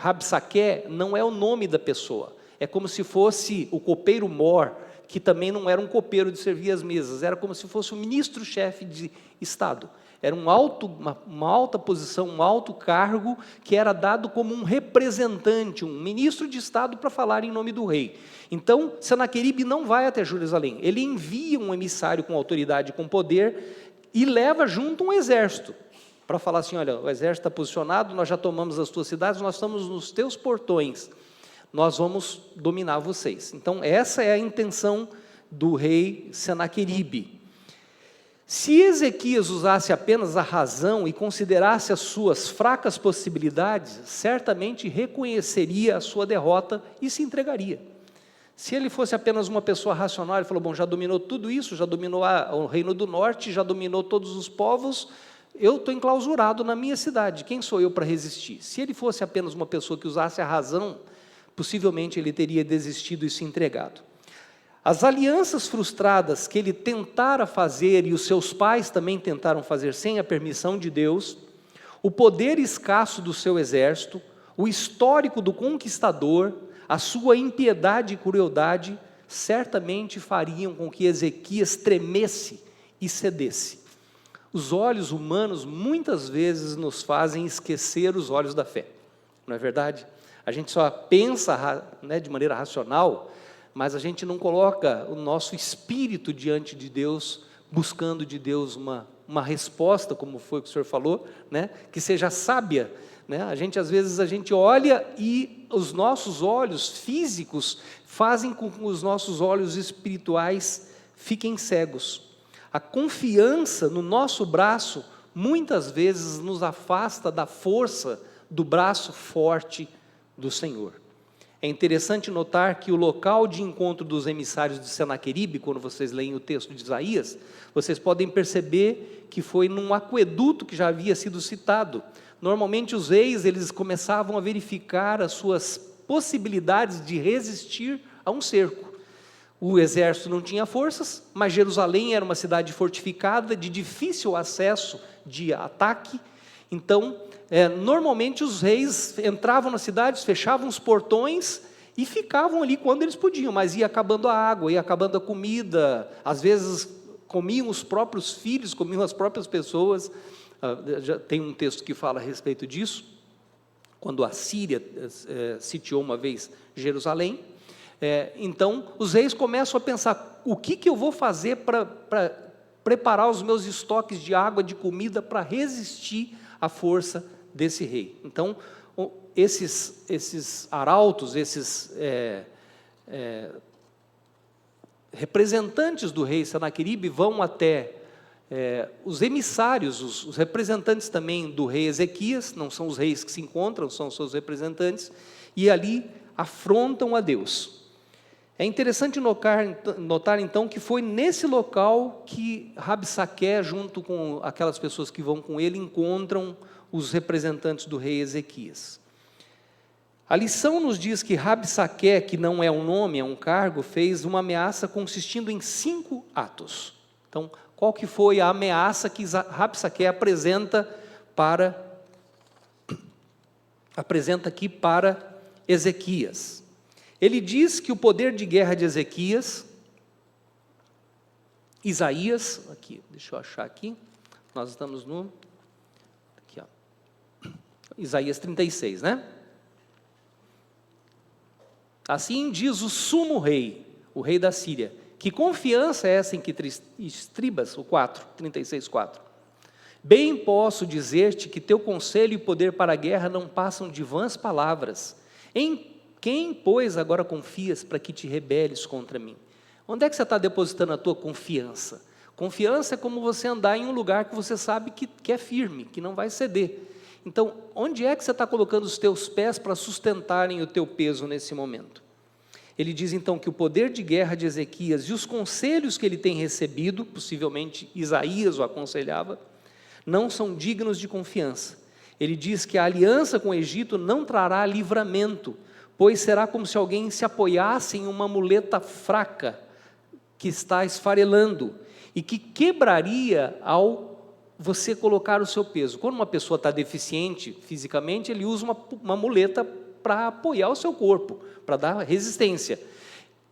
Rabsaqué não é o nome da pessoa, é como se fosse o copeiro mor, que também não era um copeiro de servir as mesas, era como se fosse o ministro-chefe de Estado. Era uma alta posição, um alto cargo, que era dado como um representante, um ministro de Estado, para falar em nome do rei. Então, Senaqueribe não vai até Jerusalém, ele envia um emissário com autoridade, com poder, e leva junto um exército, para falar assim: olha, o exército está posicionado, nós já tomamos as tuas cidades, nós estamos nos teus portões, nós vamos dominar vocês. Então, essa é a intenção do rei Senaqueribe. Se Ezequias usasse apenas a razão e considerasse as suas fracas possibilidades, certamente reconheceria a sua derrota e se entregaria. Se ele fosse apenas uma pessoa racional, ele falou, bom, já dominou tudo isso, já dominou o reino do norte, já dominou todos os povos, eu estou enclausurado na minha cidade, quem sou eu para resistir? Se ele fosse apenas uma pessoa que usasse a razão, possivelmente ele teria desistido e se entregado. As alianças frustradas que ele tentara fazer, e os seus pais também tentaram fazer sem a permissão de Deus, o poder escasso do seu exército, o histórico do conquistador, a sua impiedade e crueldade, certamente fariam com que Ezequias tremesse e cedesse. Os olhos humanos muitas vezes nos fazem esquecer os olhos da fé, não é verdade? A gente só pensa, né, de maneira racional, mas a gente não coloca o nosso espírito diante de Deus, buscando de Deus uma resposta, como foi o que o senhor falou, né, que seja sábia, né? Às vezes a gente olha e os nossos olhos físicos fazem com que os nossos olhos espirituais fiquem cegos. A confiança no nosso braço muitas vezes nos afasta da força do braço forte do Senhor. É interessante notar que o local de encontro dos emissários de Senaqueribe, quando vocês leem o texto de Isaías, vocês podem perceber que foi num aqueduto que já havia sido citado. Normalmente os reis, eles começavam a verificar as suas possibilidades de resistir a um cerco. O exército não tinha forças, mas Jerusalém era uma cidade fortificada, de difícil acesso de ataque. Então, normalmente os reis entravam nas cidades, fechavam os portões e ficavam ali quando eles podiam, mas ia acabando a água, ia acabando a comida, às vezes comiam os próprios filhos, comiam as próprias pessoas. Já tem um texto que fala a respeito disso, quando a Síria sitiou uma vez Jerusalém. Então, os reis começam a pensar, o que eu vou fazer para preparar os meus estoques de água, de comida, para resistir à força desse rei. Então, esses arautos, esses representantes do rei Senaqueribe vão até os emissários, os representantes também do rei Ezequias, não são os reis que se encontram, são os seus representantes, e ali afrontam a Deus. É interessante notar então que foi nesse local que Rabsaqué, junto com aquelas pessoas que vão com ele, encontram os representantes do rei Ezequias. A lição nos diz que Rabsaqué, que não é um nome, é um cargo, fez uma ameaça consistindo em 5 atos. Então, qual que foi a ameaça que Rabsaqué apresenta aqui para Ezequias? Ele diz que o poder de guerra de Isaías, aqui, deixa eu achar aqui, nós estamos no, aqui, ó, Isaías 36, né? Assim diz o sumo rei, o rei da Síria, que confiança é essa em que estribas, o 36:4. Bem posso dizer-te que teu conselho e poder para a guerra não passam de vãs palavras. Em quem, pois, agora confias para que te rebeles contra mim? Onde é que você está depositando a tua confiança? Confiança é como você andar em um lugar que você sabe que é firme, que não vai ceder. Então, onde é que você está colocando os teus pés para sustentarem o teu peso nesse momento? Ele diz então que o poder de guerra de Ezequias e os conselhos que ele tem recebido, possivelmente Isaías o aconselhava, não são dignos de confiança. Ele diz que a aliança com o Egito não trará livramento, pois será como se alguém se apoiasse em uma muleta fraca, que está esfarelando, e que quebraria ao você colocar o seu peso. Quando uma pessoa está deficiente fisicamente, ele usa uma muleta para apoiar o seu corpo, para dar resistência.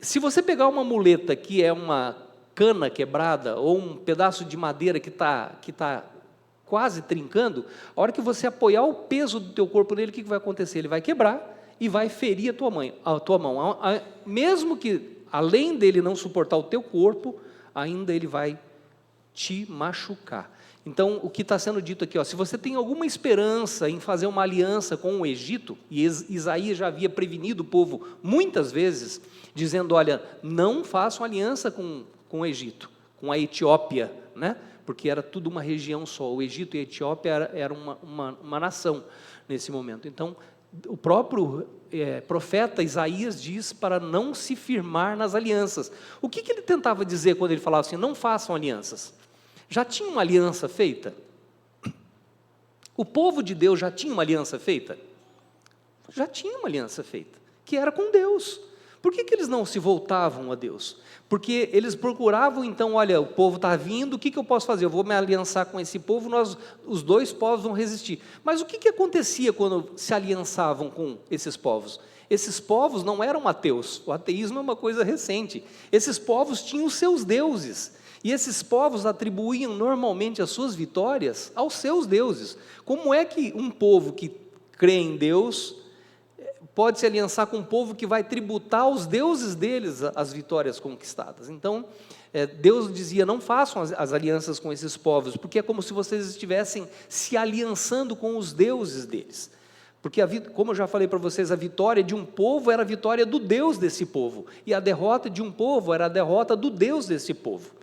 Se você pegar uma muleta que é uma cana quebrada, ou um pedaço de madeira que tá quase trincando, a hora que você apoiar o peso do teu corpo nele, o que vai acontecer? Ele vai quebrar e vai ferir a tua mão. Mesmo que, além dele não suportar o teu corpo, ainda ele vai te machucar. Então, o que está sendo dito aqui, se você tem alguma esperança em fazer uma aliança com o Egito, e Isaías já havia prevenido o povo muitas vezes, dizendo, olha, não façam aliança com o Egito, com a Etiópia, né? Porque era tudo uma região só, o Egito e a Etiópia era uma nação nesse momento. Então, o próprio profeta Isaías diz para não se firmar nas alianças. O que ele tentava dizer quando ele falava assim, não façam alianças? Já tinha uma aliança feita? O povo de Deus já tinha uma aliança feita? Já tinha uma aliança feita, que era com Deus. Por que eles não se voltavam a Deus? Porque eles procuravam então, olha, o povo está vindo, o que eu posso fazer? Eu vou me aliançar com esse povo, os dois povos vão resistir. Mas o que acontecia quando se aliançavam com esses povos? Esses povos não eram ateus, o ateísmo é uma coisa recente. Esses povos tinham os seus deuses, e esses povos atribuíam normalmente as suas vitórias aos seus deuses. Como é que um povo que crê em Deus pode se aliançar com um povo que vai tributar aos deuses deles as vitórias conquistadas? Então, Deus dizia, não façam as alianças com esses povos, porque é como se vocês estivessem se aliançando com os deuses deles. Porque, como eu já falei para vocês, a vitória de um povo era a vitória do Deus desse povo, e a derrota de um povo era a derrota do Deus desse povo.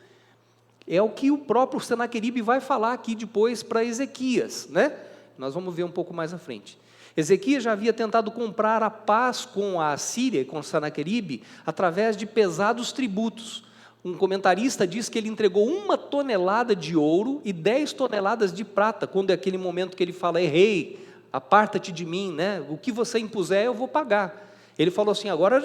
É o que o próprio Senaqueribe vai falar aqui depois para Ezequias, né? Nós vamos ver um pouco mais à frente. Ezequias já havia tentado comprar a paz com a Assíria e com Senaqueribe através de pesados tributos. Um comentarista diz que ele entregou 1 tonelada de ouro e 10 toneladas de prata, quando é aquele momento que ele fala, rei, aparta-te de mim, né? O que você impuser eu vou pagar. Ele falou assim, agora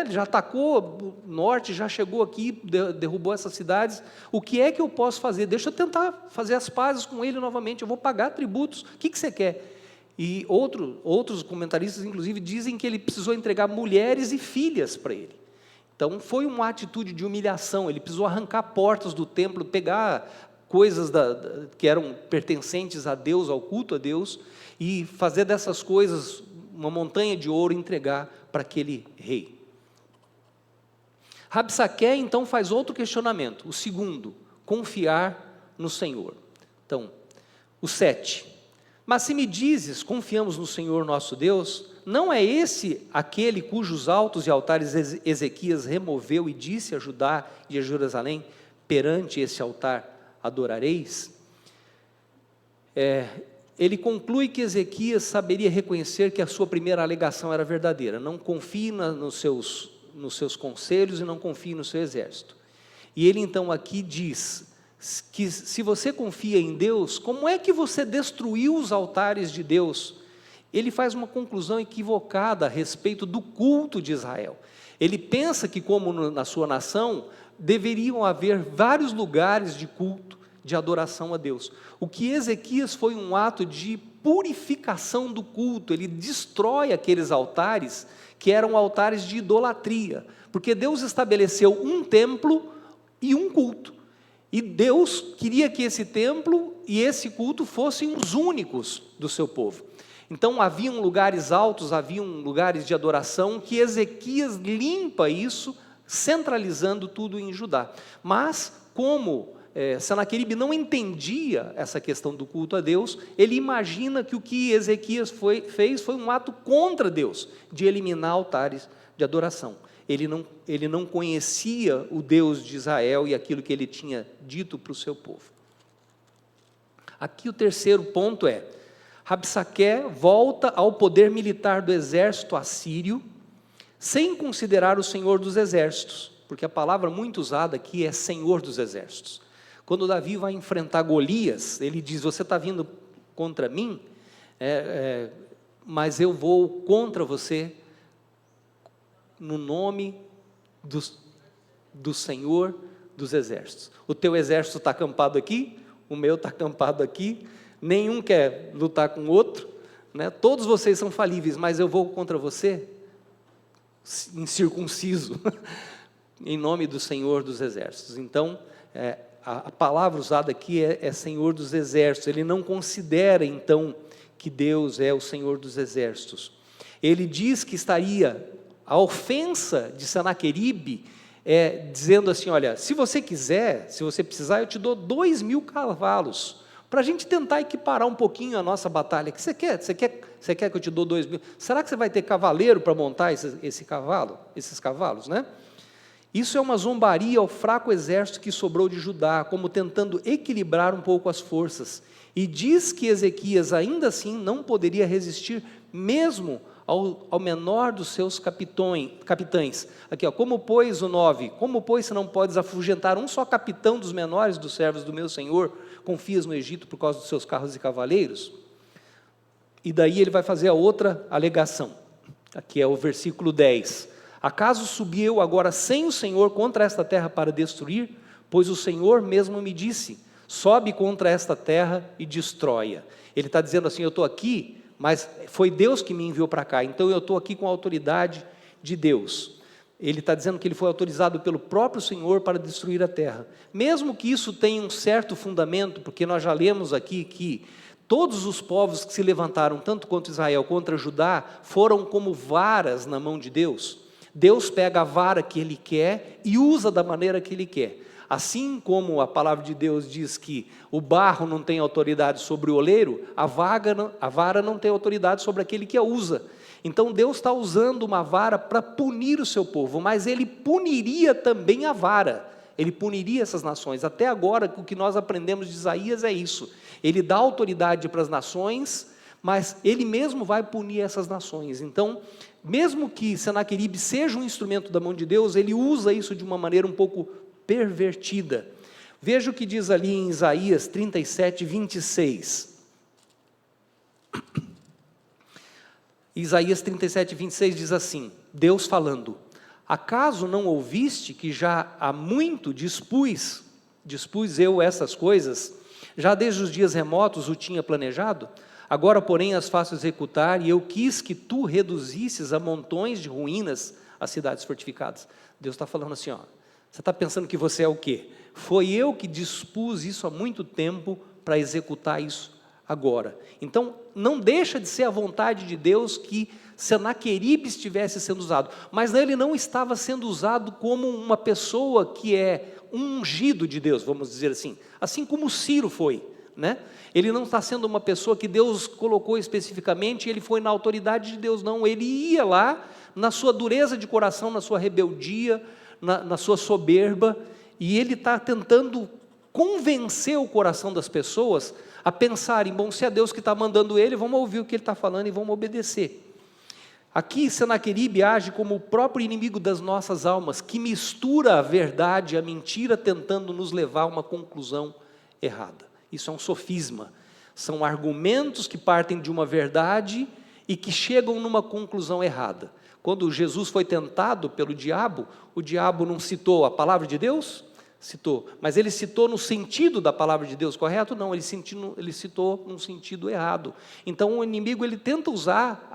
já atacou o norte, já chegou aqui, derrubou essas cidades, o que é que eu posso fazer? Deixa eu tentar fazer as pazes com ele novamente, eu vou pagar tributos, o que você quer? E outros comentaristas, inclusive, dizem que ele precisou entregar mulheres e filhas para ele. Então, foi uma atitude de humilhação, ele precisou arrancar portas do templo, pegar coisas que eram pertencentes a Deus, ao culto a Deus, e fazer dessas coisas uma montanha de ouro e entregar para aquele rei. Rabsaque, então, faz outro questionamento, o segundo, confiar no Senhor. Então, o 7. Mas se me dizes, confiamos no Senhor nosso Deus, não é esse aquele cujos altos e altares Ezequias removeu e disse a Judá e a Jerusalém, perante esse altar adorareis? Ele conclui que Ezequias saberia reconhecer que a sua primeira alegação era verdadeira, não confie nos seus conselhos e não confie no seu exército. E ele então aqui diz que se você confia em Deus, como é que você destruiu os altares de Deus? Ele faz uma conclusão equivocada a respeito do culto de Israel. Ele pensa que, como na sua nação, deveriam haver vários lugares de culto, de adoração a Deus. O que Ezequias foi um ato de purificação do culto, ele destrói aqueles altares que eram altares de idolatria, porque Deus estabeleceu um templo e um culto. E Deus queria que esse templo e esse culto fossem os únicos do seu povo. Então, haviam lugares altos, haviam lugares de adoração, que Ezequias limpa isso, centralizando tudo em Judá. Mas, como Senaqueribe não entendia essa questão do culto a Deus, ele imagina que o que Ezequias fez foi um ato contra Deus, de eliminar altares de adoração. Ele não conhecia o Deus de Israel e aquilo que ele tinha dito para o seu povo. Aqui o terceiro ponto é, Rabsaque volta ao poder militar do exército assírio, sem considerar o Senhor dos exércitos, porque a palavra muito usada aqui é Senhor dos exércitos. Quando Davi vai enfrentar Golias, ele diz, você está vindo contra mim, mas eu vou contra você, no nome do Senhor dos exércitos. O teu exército está acampado aqui, o meu está acampado aqui, nenhum quer lutar com o outro, né? Todos vocês são falíveis, mas eu vou contra você, incircunciso, em nome do Senhor dos exércitos. Então, a palavra usada aqui é Senhor dos exércitos. Ele não considera então que Deus é o Senhor dos exércitos. Ele diz que estaria a ofensa de Senaqueribe dizendo assim, olha, se você quiser, se você precisar, eu te dou 2.000 cavalos, para a gente tentar equiparar um pouquinho a nossa batalha. O que você quer? Você quer que eu te dou 2.000? Será que você vai ter cavaleiro para montar esses cavalos, né? Isso é uma zombaria ao fraco exército que sobrou de Judá, como tentando equilibrar um pouco as forças. E diz que Ezequias, ainda assim, não poderia resistir mesmo ao menor dos seus capitães. Aqui, ó, como pois o 9, como pois você não podes afugentar um só capitão dos menores dos servos do meu senhor, confias no Egito por causa dos seus carros e cavaleiros? E daí ele vai fazer a outra alegação, aqui é o versículo 10. Acaso subi eu agora sem o Senhor contra esta terra para destruir? Pois o Senhor mesmo me disse, sobe contra esta terra e destrói-a. Ele está dizendo assim, eu estou aqui, mas foi Deus que me enviou para cá, então eu estou aqui com a autoridade de Deus. Ele está dizendo que ele foi autorizado pelo próprio Senhor para destruir a terra. Mesmo que isso tenha um certo fundamento, porque nós já lemos aqui que todos os povos que se levantaram, tanto contra Israel contra Judá, foram como varas na mão de Deus. Deus pega a vara que Ele quer e usa da maneira que Ele quer. Assim como a palavra de Deus diz que o barro não tem autoridade sobre o oleiro, a vara não tem autoridade sobre aquele que a usa. Então Deus está usando uma vara para punir o seu povo, mas Ele puniria também a vara, Ele puniria essas nações. Até agora, o que nós aprendemos de Isaías é isso, Ele dá autoridade para as nações, mas Ele mesmo vai punir essas nações. Então, mesmo que Senaqueribe seja um instrumento da mão de Deus, ele usa isso de uma maneira um pouco pervertida. Veja o que diz ali em Isaías 37, 26. Isaías 37, 26 diz assim, Deus falando, acaso não ouviste que já há muito dispus eu essas coisas, já desde os dias remotos o tinha planejado? Agora, porém, as faço executar, e eu quis que tu reduzisses a montões de ruínas as cidades fortificadas. Deus está falando assim, ó, você está pensando que você é o quê? Foi eu que dispus isso há muito tempo para executar isso agora. Então, não deixa de ser a vontade de Deus que Senaqueribe estivesse sendo usado, mas ele não estava sendo usado como uma pessoa que é um ungido de Deus, vamos dizer assim como Ciro foi, né? Ele não está sendo uma pessoa que Deus colocou especificamente, ele foi na autoridade de Deus, não, ele ia lá, na sua dureza de coração, na sua rebeldia, na sua soberba, e ele está tentando convencer o coração das pessoas a pensarem, bom, se é Deus que está mandando ele, vamos ouvir o que ele está falando e vamos obedecer. Aqui Senaqueribe age como o próprio inimigo das nossas almas, que mistura a verdade e a mentira, tentando nos levar a uma conclusão errada. Isso é um sofisma, são argumentos que partem de uma verdade e que chegam numa conclusão errada. Quando Jesus foi tentado pelo diabo, o diabo não citou a palavra de Deus? Citou, mas ele citou no sentido da palavra de Deus, correto? Não, ele citou no sentido errado. Então o inimigo ele tenta usar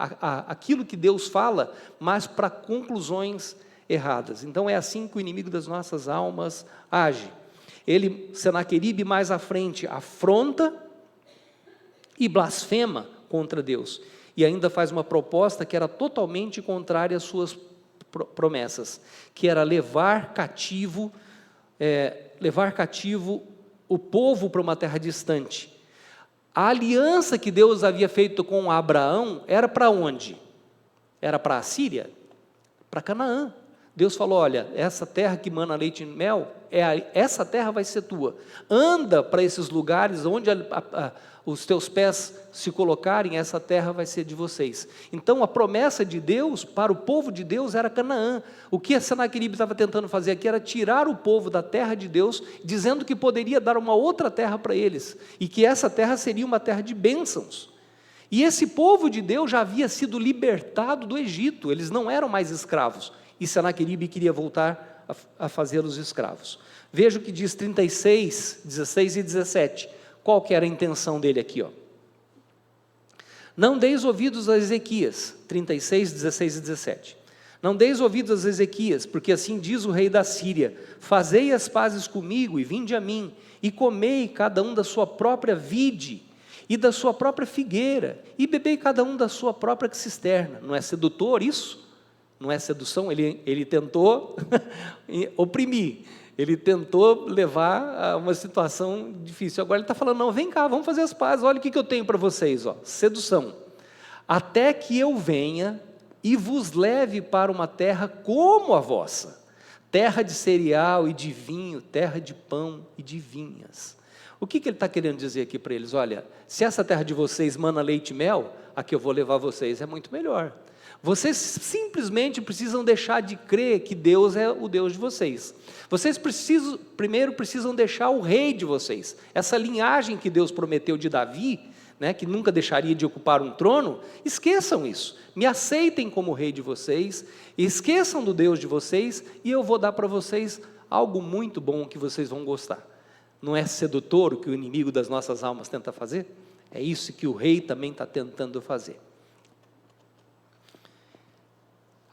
aquilo que Deus fala, mas para conclusões erradas. Então é assim que o inimigo das nossas almas age. Ele, Senaqueribe, mais à frente, afronta e blasfema contra Deus. E ainda faz uma proposta que era totalmente contrária às suas promessas, que era levar cativo o povo para uma terra distante. A aliança que Deus havia feito com Abraão era para onde? Era para a Síria? Para Canaã. Deus falou, olha, essa terra que mana leite e mel, essa terra vai ser tua. Anda para esses lugares onde os teus pés se colocarem, essa terra vai ser de vocês. Então a promessa de Deus para o povo de Deus era Canaã. O que a Senaqueribe estava tentando fazer aqui era tirar o povo da terra de Deus, dizendo que poderia dar uma outra terra para eles, e que essa terra seria uma terra de bênçãos. E esse povo de Deus já havia sido libertado do Egito, eles não eram mais escravos, e Senaqueribe queria voltar a fazê-los escravos. Veja o que diz 36, 16 e 17, qual que era a intenção dele aqui, ó? Não deis ouvidos a Ezequias, 36, 16 e 17. Não deis ouvidos a Ezequias, porque assim diz o rei da Síria, fazei as pazes comigo e vinde a mim, e comei cada um da sua própria vide, e da sua própria figueira, e bebei cada um da sua própria cisterna. Não é sedutor isso? Não é sedução? Ele tentou oprimir, ele tentou levar a uma situação difícil. Agora ele está falando, não, vem cá, vamos fazer as pazes, olha o que eu tenho para vocês, ó, sedução. Até que eu venha e vos leve para uma terra como a vossa, terra de cereal e de vinho, terra de pão e de vinhas. O que ele está querendo dizer aqui para eles? Olha, se essa terra de vocês mana leite e mel, a que eu vou levar vocês é muito melhor. Vocês simplesmente precisam deixar de crer que Deus é o Deus de vocês. Vocês primeiro precisam deixar o rei de vocês. Essa linhagem que Deus prometeu de Davi, né, que nunca deixaria de ocupar um trono, esqueçam isso. Me aceitem como rei de vocês, esqueçam do Deus de vocês, e eu vou dar para vocês algo muito bom que vocês vão gostar. Não é sedutor o que o inimigo das nossas almas tenta fazer? É isso que o rei também está tentando fazer.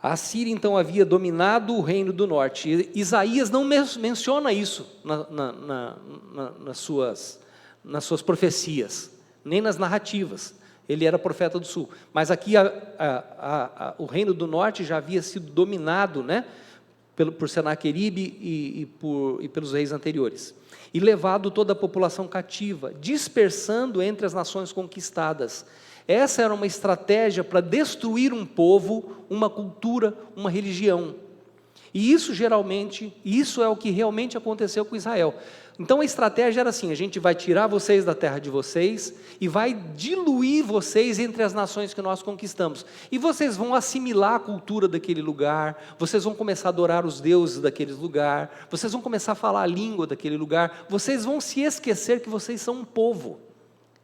A Assíria então havia dominado o reino do norte. Isaías não menciona isso nas suas profecias, nem nas narrativas. Ele era profeta do sul. Mas aqui o reino do norte já havia sido dominado, né, por Senaqueribe e pelos reis anteriores. E levado toda a população cativa, dispersando entre as nações conquistadas. Essa era uma estratégia para destruir um povo, uma cultura, uma religião. E isso é o que realmente aconteceu com Israel. Então a estratégia era assim: a gente vai tirar vocês da terra de vocês e vai diluir vocês entre as nações que nós conquistamos. E vocês vão assimilar a cultura daquele lugar, vocês vão começar a adorar os deuses daquele lugar, vocês vão começar a falar a língua daquele lugar, vocês vão se esquecer que vocês são um povo.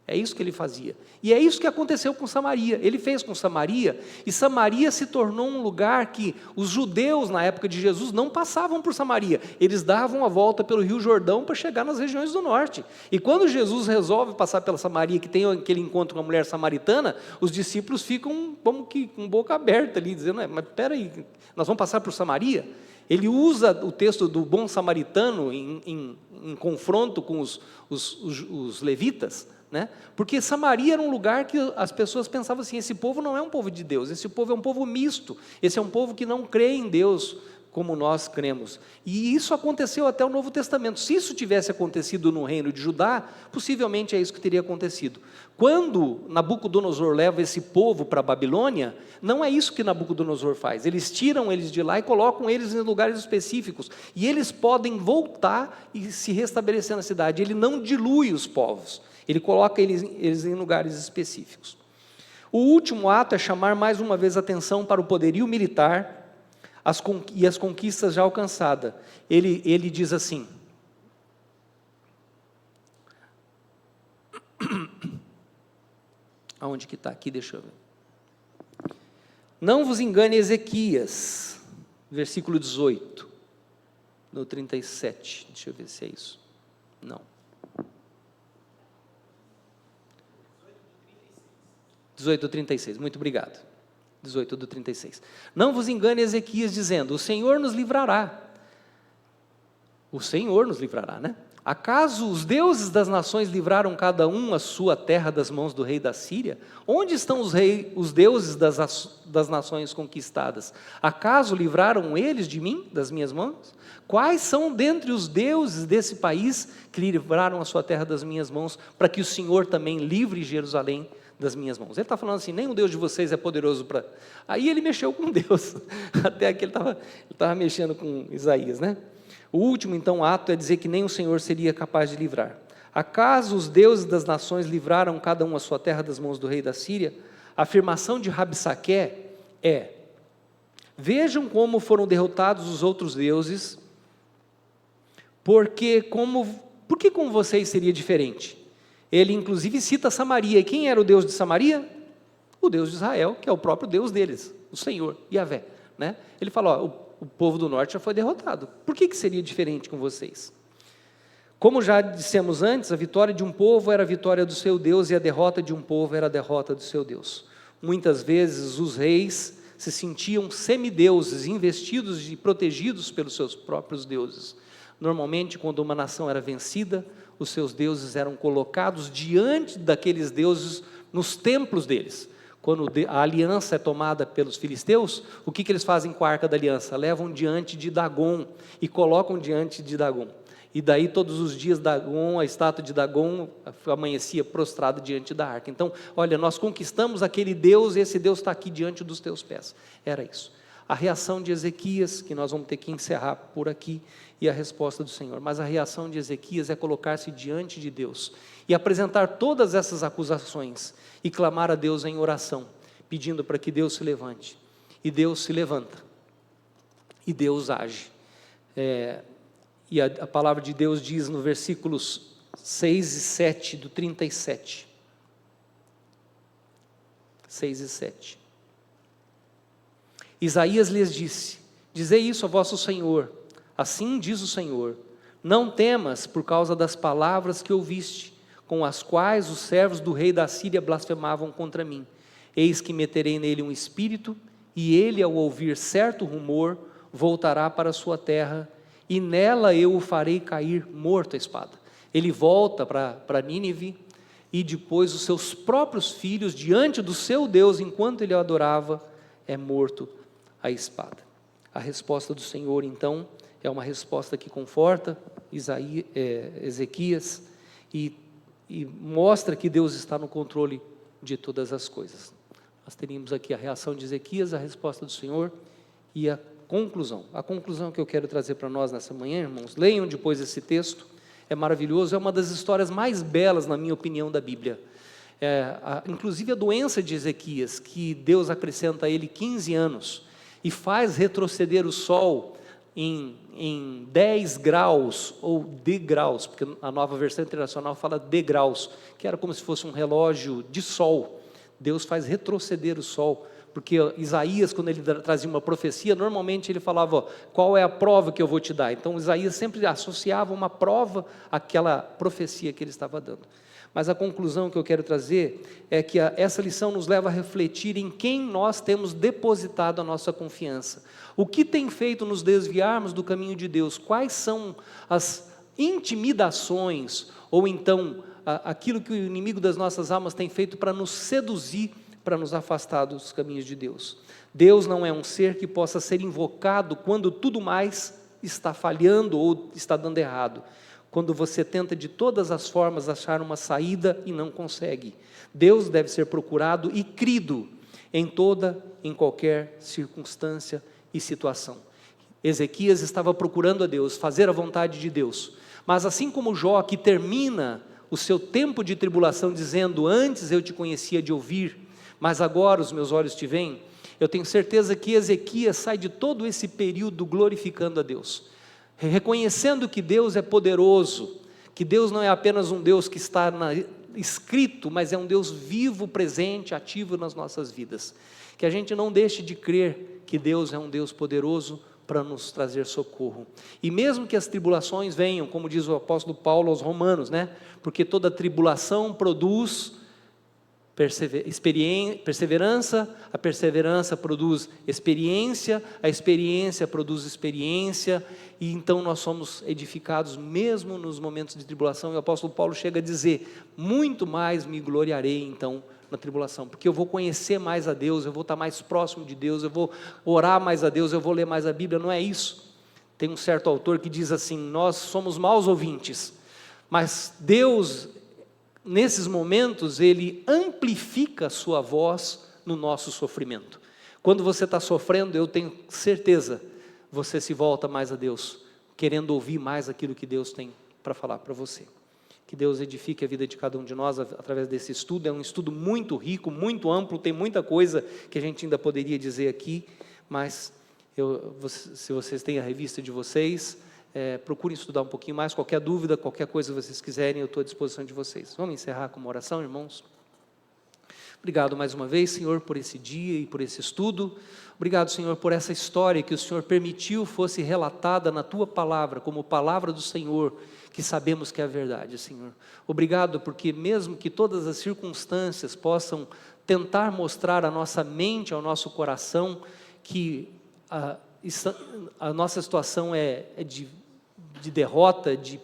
É isso que ele fazia. E é isso que aconteceu com Samaria. Ele fez com Samaria, e Samaria se tornou um lugar que os judeus, na época de Jesus, não passavam por Samaria. Eles davam a volta pelo Rio Jordão para chegar nas regiões do norte. E quando Jesus resolve passar pela Samaria, que tem aquele encontro com a mulher samaritana, os discípulos ficam como que com boca aberta ali, dizendo: mas espera aí, nós vamos passar por Samaria? Ele usa o texto do bom samaritano em confronto com os levitas, né? Porque Samaria era um lugar que as pessoas pensavam assim: esse povo não é um povo de Deus, esse povo é um povo misto, esse é um povo que não crê em Deus como nós cremos. E isso aconteceu até o Novo Testamento. Se isso tivesse acontecido no reino de Judá, possivelmente é isso que teria acontecido. Quando Nabucodonosor leva esse povo para a Babilônia, não é isso que Nabucodonosor faz. Eles tiram eles de lá e colocam eles em lugares específicos, e eles podem voltar e se restabelecer na cidade. Ele não dilui os povos, ele coloca eles em lugares específicos. O último ato é chamar mais uma vez a atenção para o poderio militar e as conquistas já alcançadas. Ele diz assim: aonde que está? Aqui, deixa eu ver. Não vos engane, Ezequias, versículo 18, no 37, deixa eu ver se é isso. Não. 18:36, muito obrigado. 18:36. Não vos engane, Ezequias, dizendo: o Senhor nos livrará. O Senhor nos livrará, né? Acaso os deuses das nações livraram cada um a sua terra das mãos do rei da Síria? Onde estão os deuses das nações conquistadas? Acaso livraram eles de mim, das minhas mãos? Quais são dentre os deuses desse país que livraram a sua terra das minhas mãos, para que o Senhor também livre Jerusalém das minhas mãos? Ele está falando assim: nem o Deus de vocês é poderoso para... Aí ele mexeu com Deus, até aqui ele estava mexendo com Isaías, né? O último então ato é dizer que nem o Senhor seria capaz de livrar. Acaso os deuses das nações livraram cada um a sua terra das mãos do rei da Síria? A afirmação de Rabsaque é: vejam como foram derrotados os outros deuses, porque com vocês seria diferente? Ele inclusive cita Samaria. E quem era o Deus de Samaria? O Deus de Israel, que é o próprio Deus deles, o Senhor, Yahvé, né? Ele fala: o povo do norte já foi derrotado, por que seria diferente com vocês? Como já dissemos antes, a vitória de um povo era a vitória do seu Deus, e a derrota de um povo era a derrota do seu Deus. Muitas vezes os reis se sentiam semideuses, investidos e protegidos pelos seus próprios deuses. Normalmente, quando uma nação era vencida, os seus deuses eram colocados diante daqueles deuses nos templos deles. Quando a aliança é tomada pelos filisteus, o que eles fazem com a arca da aliança? Levam diante de Dagon e colocam diante de Dagon. E daí todos os dias Dagon, a estátua de Dagon, amanhecia prostrada diante da arca. Então, olha, nós conquistamos aquele Deus, e esse Deus está aqui diante dos teus pés. Era isso. A reação de Ezequias, que nós vamos ter que encerrar por aqui, e a resposta do Senhor. Mas a reação de Ezequias é colocar-se diante de Deus e apresentar todas essas acusações e clamar a Deus em oração, pedindo para que Deus se levante. E Deus se levanta. E Deus age. E a palavra de Deus diz no versículos 6 e 7 do 37. 6 e 7. Isaías lhes disse: dizei isso a vosso Senhor, assim diz o Senhor, não temas por causa das palavras que ouviste, com as quais os servos do rei da Síria blasfemavam contra mim. Eis que meterei nele um espírito, e ele, ao ouvir certo rumor, voltará para a sua terra, e nela eu o farei cair morto à espada. Ele volta para Nínive, e depois os seus próprios filhos, diante do seu Deus, enquanto ele o adorava, é morto à espada. A resposta do Senhor, então, é uma resposta que conforta Ezequias e mostra que Deus está no controle de todas as coisas. Nós teríamos aqui a reação de Ezequias, a resposta do Senhor e a conclusão. A conclusão que eu quero trazer para nós nessa manhã, irmãos, leiam depois esse texto, é maravilhoso, é uma das histórias mais belas, na minha opinião, da Bíblia. Inclusive a doença de Ezequias, que Deus acrescenta a ele 15 anos, e faz retroceder o sol em 10 graus, ou degraus, porque a Nova Versão Internacional fala degraus, que era como se fosse um relógio de sol. Deus faz retroceder o sol, porque Isaías, quando ele trazia uma profecia, normalmente ele falava, qual é a prova que eu vou te dar? Então Isaías sempre associava uma prova àquela profecia que ele estava dando. Mas a conclusão que eu quero trazer é que essa lição nos leva a refletir em quem nós temos depositado a nossa confiança. O que tem feito nos desviarmos do caminho de Deus? Quais são as intimidações, ou então aquilo que o inimigo das nossas almas tem feito para nos seduzir, para nos afastar dos caminhos de Deus? Deus não é um ser que possa ser invocado quando tudo mais está falhando ou está dando errado. Quando você tenta de todas as formas achar uma saída e não consegue. Deus deve ser procurado e crido em qualquer circunstância e situação. Ezequias estava procurando a Deus, fazer a vontade de Deus. Mas assim como Jó, que termina o seu tempo de tribulação dizendo, antes eu te conhecia de ouvir, mas agora os meus olhos te veem, eu tenho certeza que Ezequias sai de todo esse período glorificando a Deus, reconhecendo que Deus é poderoso, que Deus não é apenas um Deus que está escrito, mas é um Deus vivo, presente, ativo nas nossas vidas. Que a gente não deixe de crer que Deus é um Deus poderoso para nos trazer socorro. E mesmo que as tribulações venham, como diz o apóstolo Paulo aos Romanos, porque toda tribulação produz perseverança, a perseverança produz experiência, a experiência produz experiência, e então nós somos edificados mesmo nos momentos de tribulação. E o apóstolo Paulo chega a dizer, muito mais me gloriarei então na tribulação, porque eu vou conhecer mais a Deus, eu vou estar mais próximo de Deus, eu vou orar mais a Deus, eu vou ler mais a Bíblia. Não é isso. Tem um certo autor que diz assim, nós somos maus ouvintes, mas Deus, nesses momentos, Ele amplifica a sua voz no nosso sofrimento. Quando você está sofrendo, eu tenho certeza, você se volta mais a Deus, querendo ouvir mais aquilo que Deus tem para falar para você. Que Deus edifique a vida de cada um de nós através desse estudo. É um estudo muito rico, muito amplo, tem muita coisa que a gente ainda poderia dizer aqui, mas se vocês têm a revista de vocês, procurem estudar um pouquinho mais. Qualquer dúvida, qualquer coisa que vocês quiserem, eu estou à disposição de vocês. Vamos encerrar com uma oração, irmãos? Obrigado mais uma vez, Senhor, por esse dia e por esse estudo. Obrigado, Senhor, por essa história que o Senhor permitiu fosse relatada na Tua palavra, como palavra do Senhor, que sabemos que é a verdade, Senhor. Obrigado porque mesmo que todas as circunstâncias possam tentar mostrar à nossa mente, ao nosso coração, que a nossa situação é de derrota, de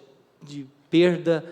perda,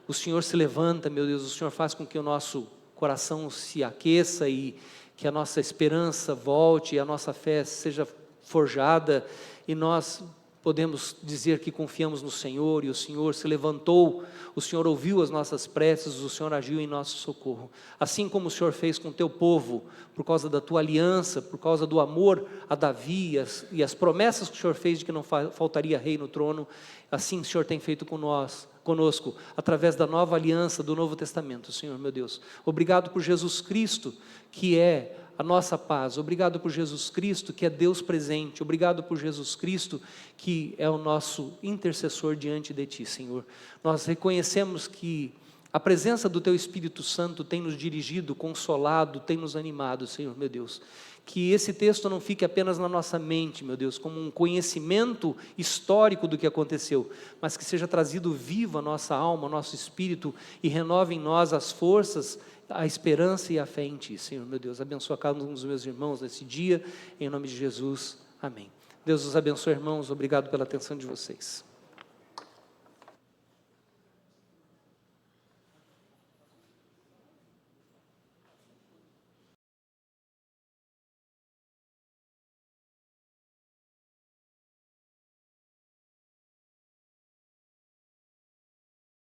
o Senhor se levanta, meu Deus, o Senhor faz com que o nosso coração se aqueça e que a nossa esperança volte, e a nossa fé seja forjada, e nós podemos dizer que confiamos no Senhor, e o Senhor se levantou, o Senhor ouviu as nossas preces, o Senhor agiu em nosso socorro. Assim como o Senhor fez com o teu povo, por causa da tua aliança, por causa do amor a Davi, e as promessas que o Senhor fez de que não faltaria rei no trono, assim o Senhor tem feito conosco, através da nova aliança do Novo Testamento, Senhor meu Deus. Obrigado por Jesus Cristo, que é a nossa paz. Obrigado por Jesus Cristo, que é Deus presente. Obrigado por Jesus Cristo, que é o nosso intercessor diante de Ti, Senhor. Nós reconhecemos que a presença do Teu Espírito Santo tem nos dirigido, consolado, tem nos animado, Senhor meu Deus. Que esse texto não fique apenas na nossa mente, meu Deus, como um conhecimento histórico do que aconteceu, mas que seja trazido vivo à nossa alma, ao nosso espírito, e renove em nós as forças, a esperança e a fé em Ti, Senhor meu Deus. Abençoa cada um dos meus irmãos nesse dia, em nome de Jesus, amém. Deus os abençoe, irmãos, obrigado pela atenção de vocês.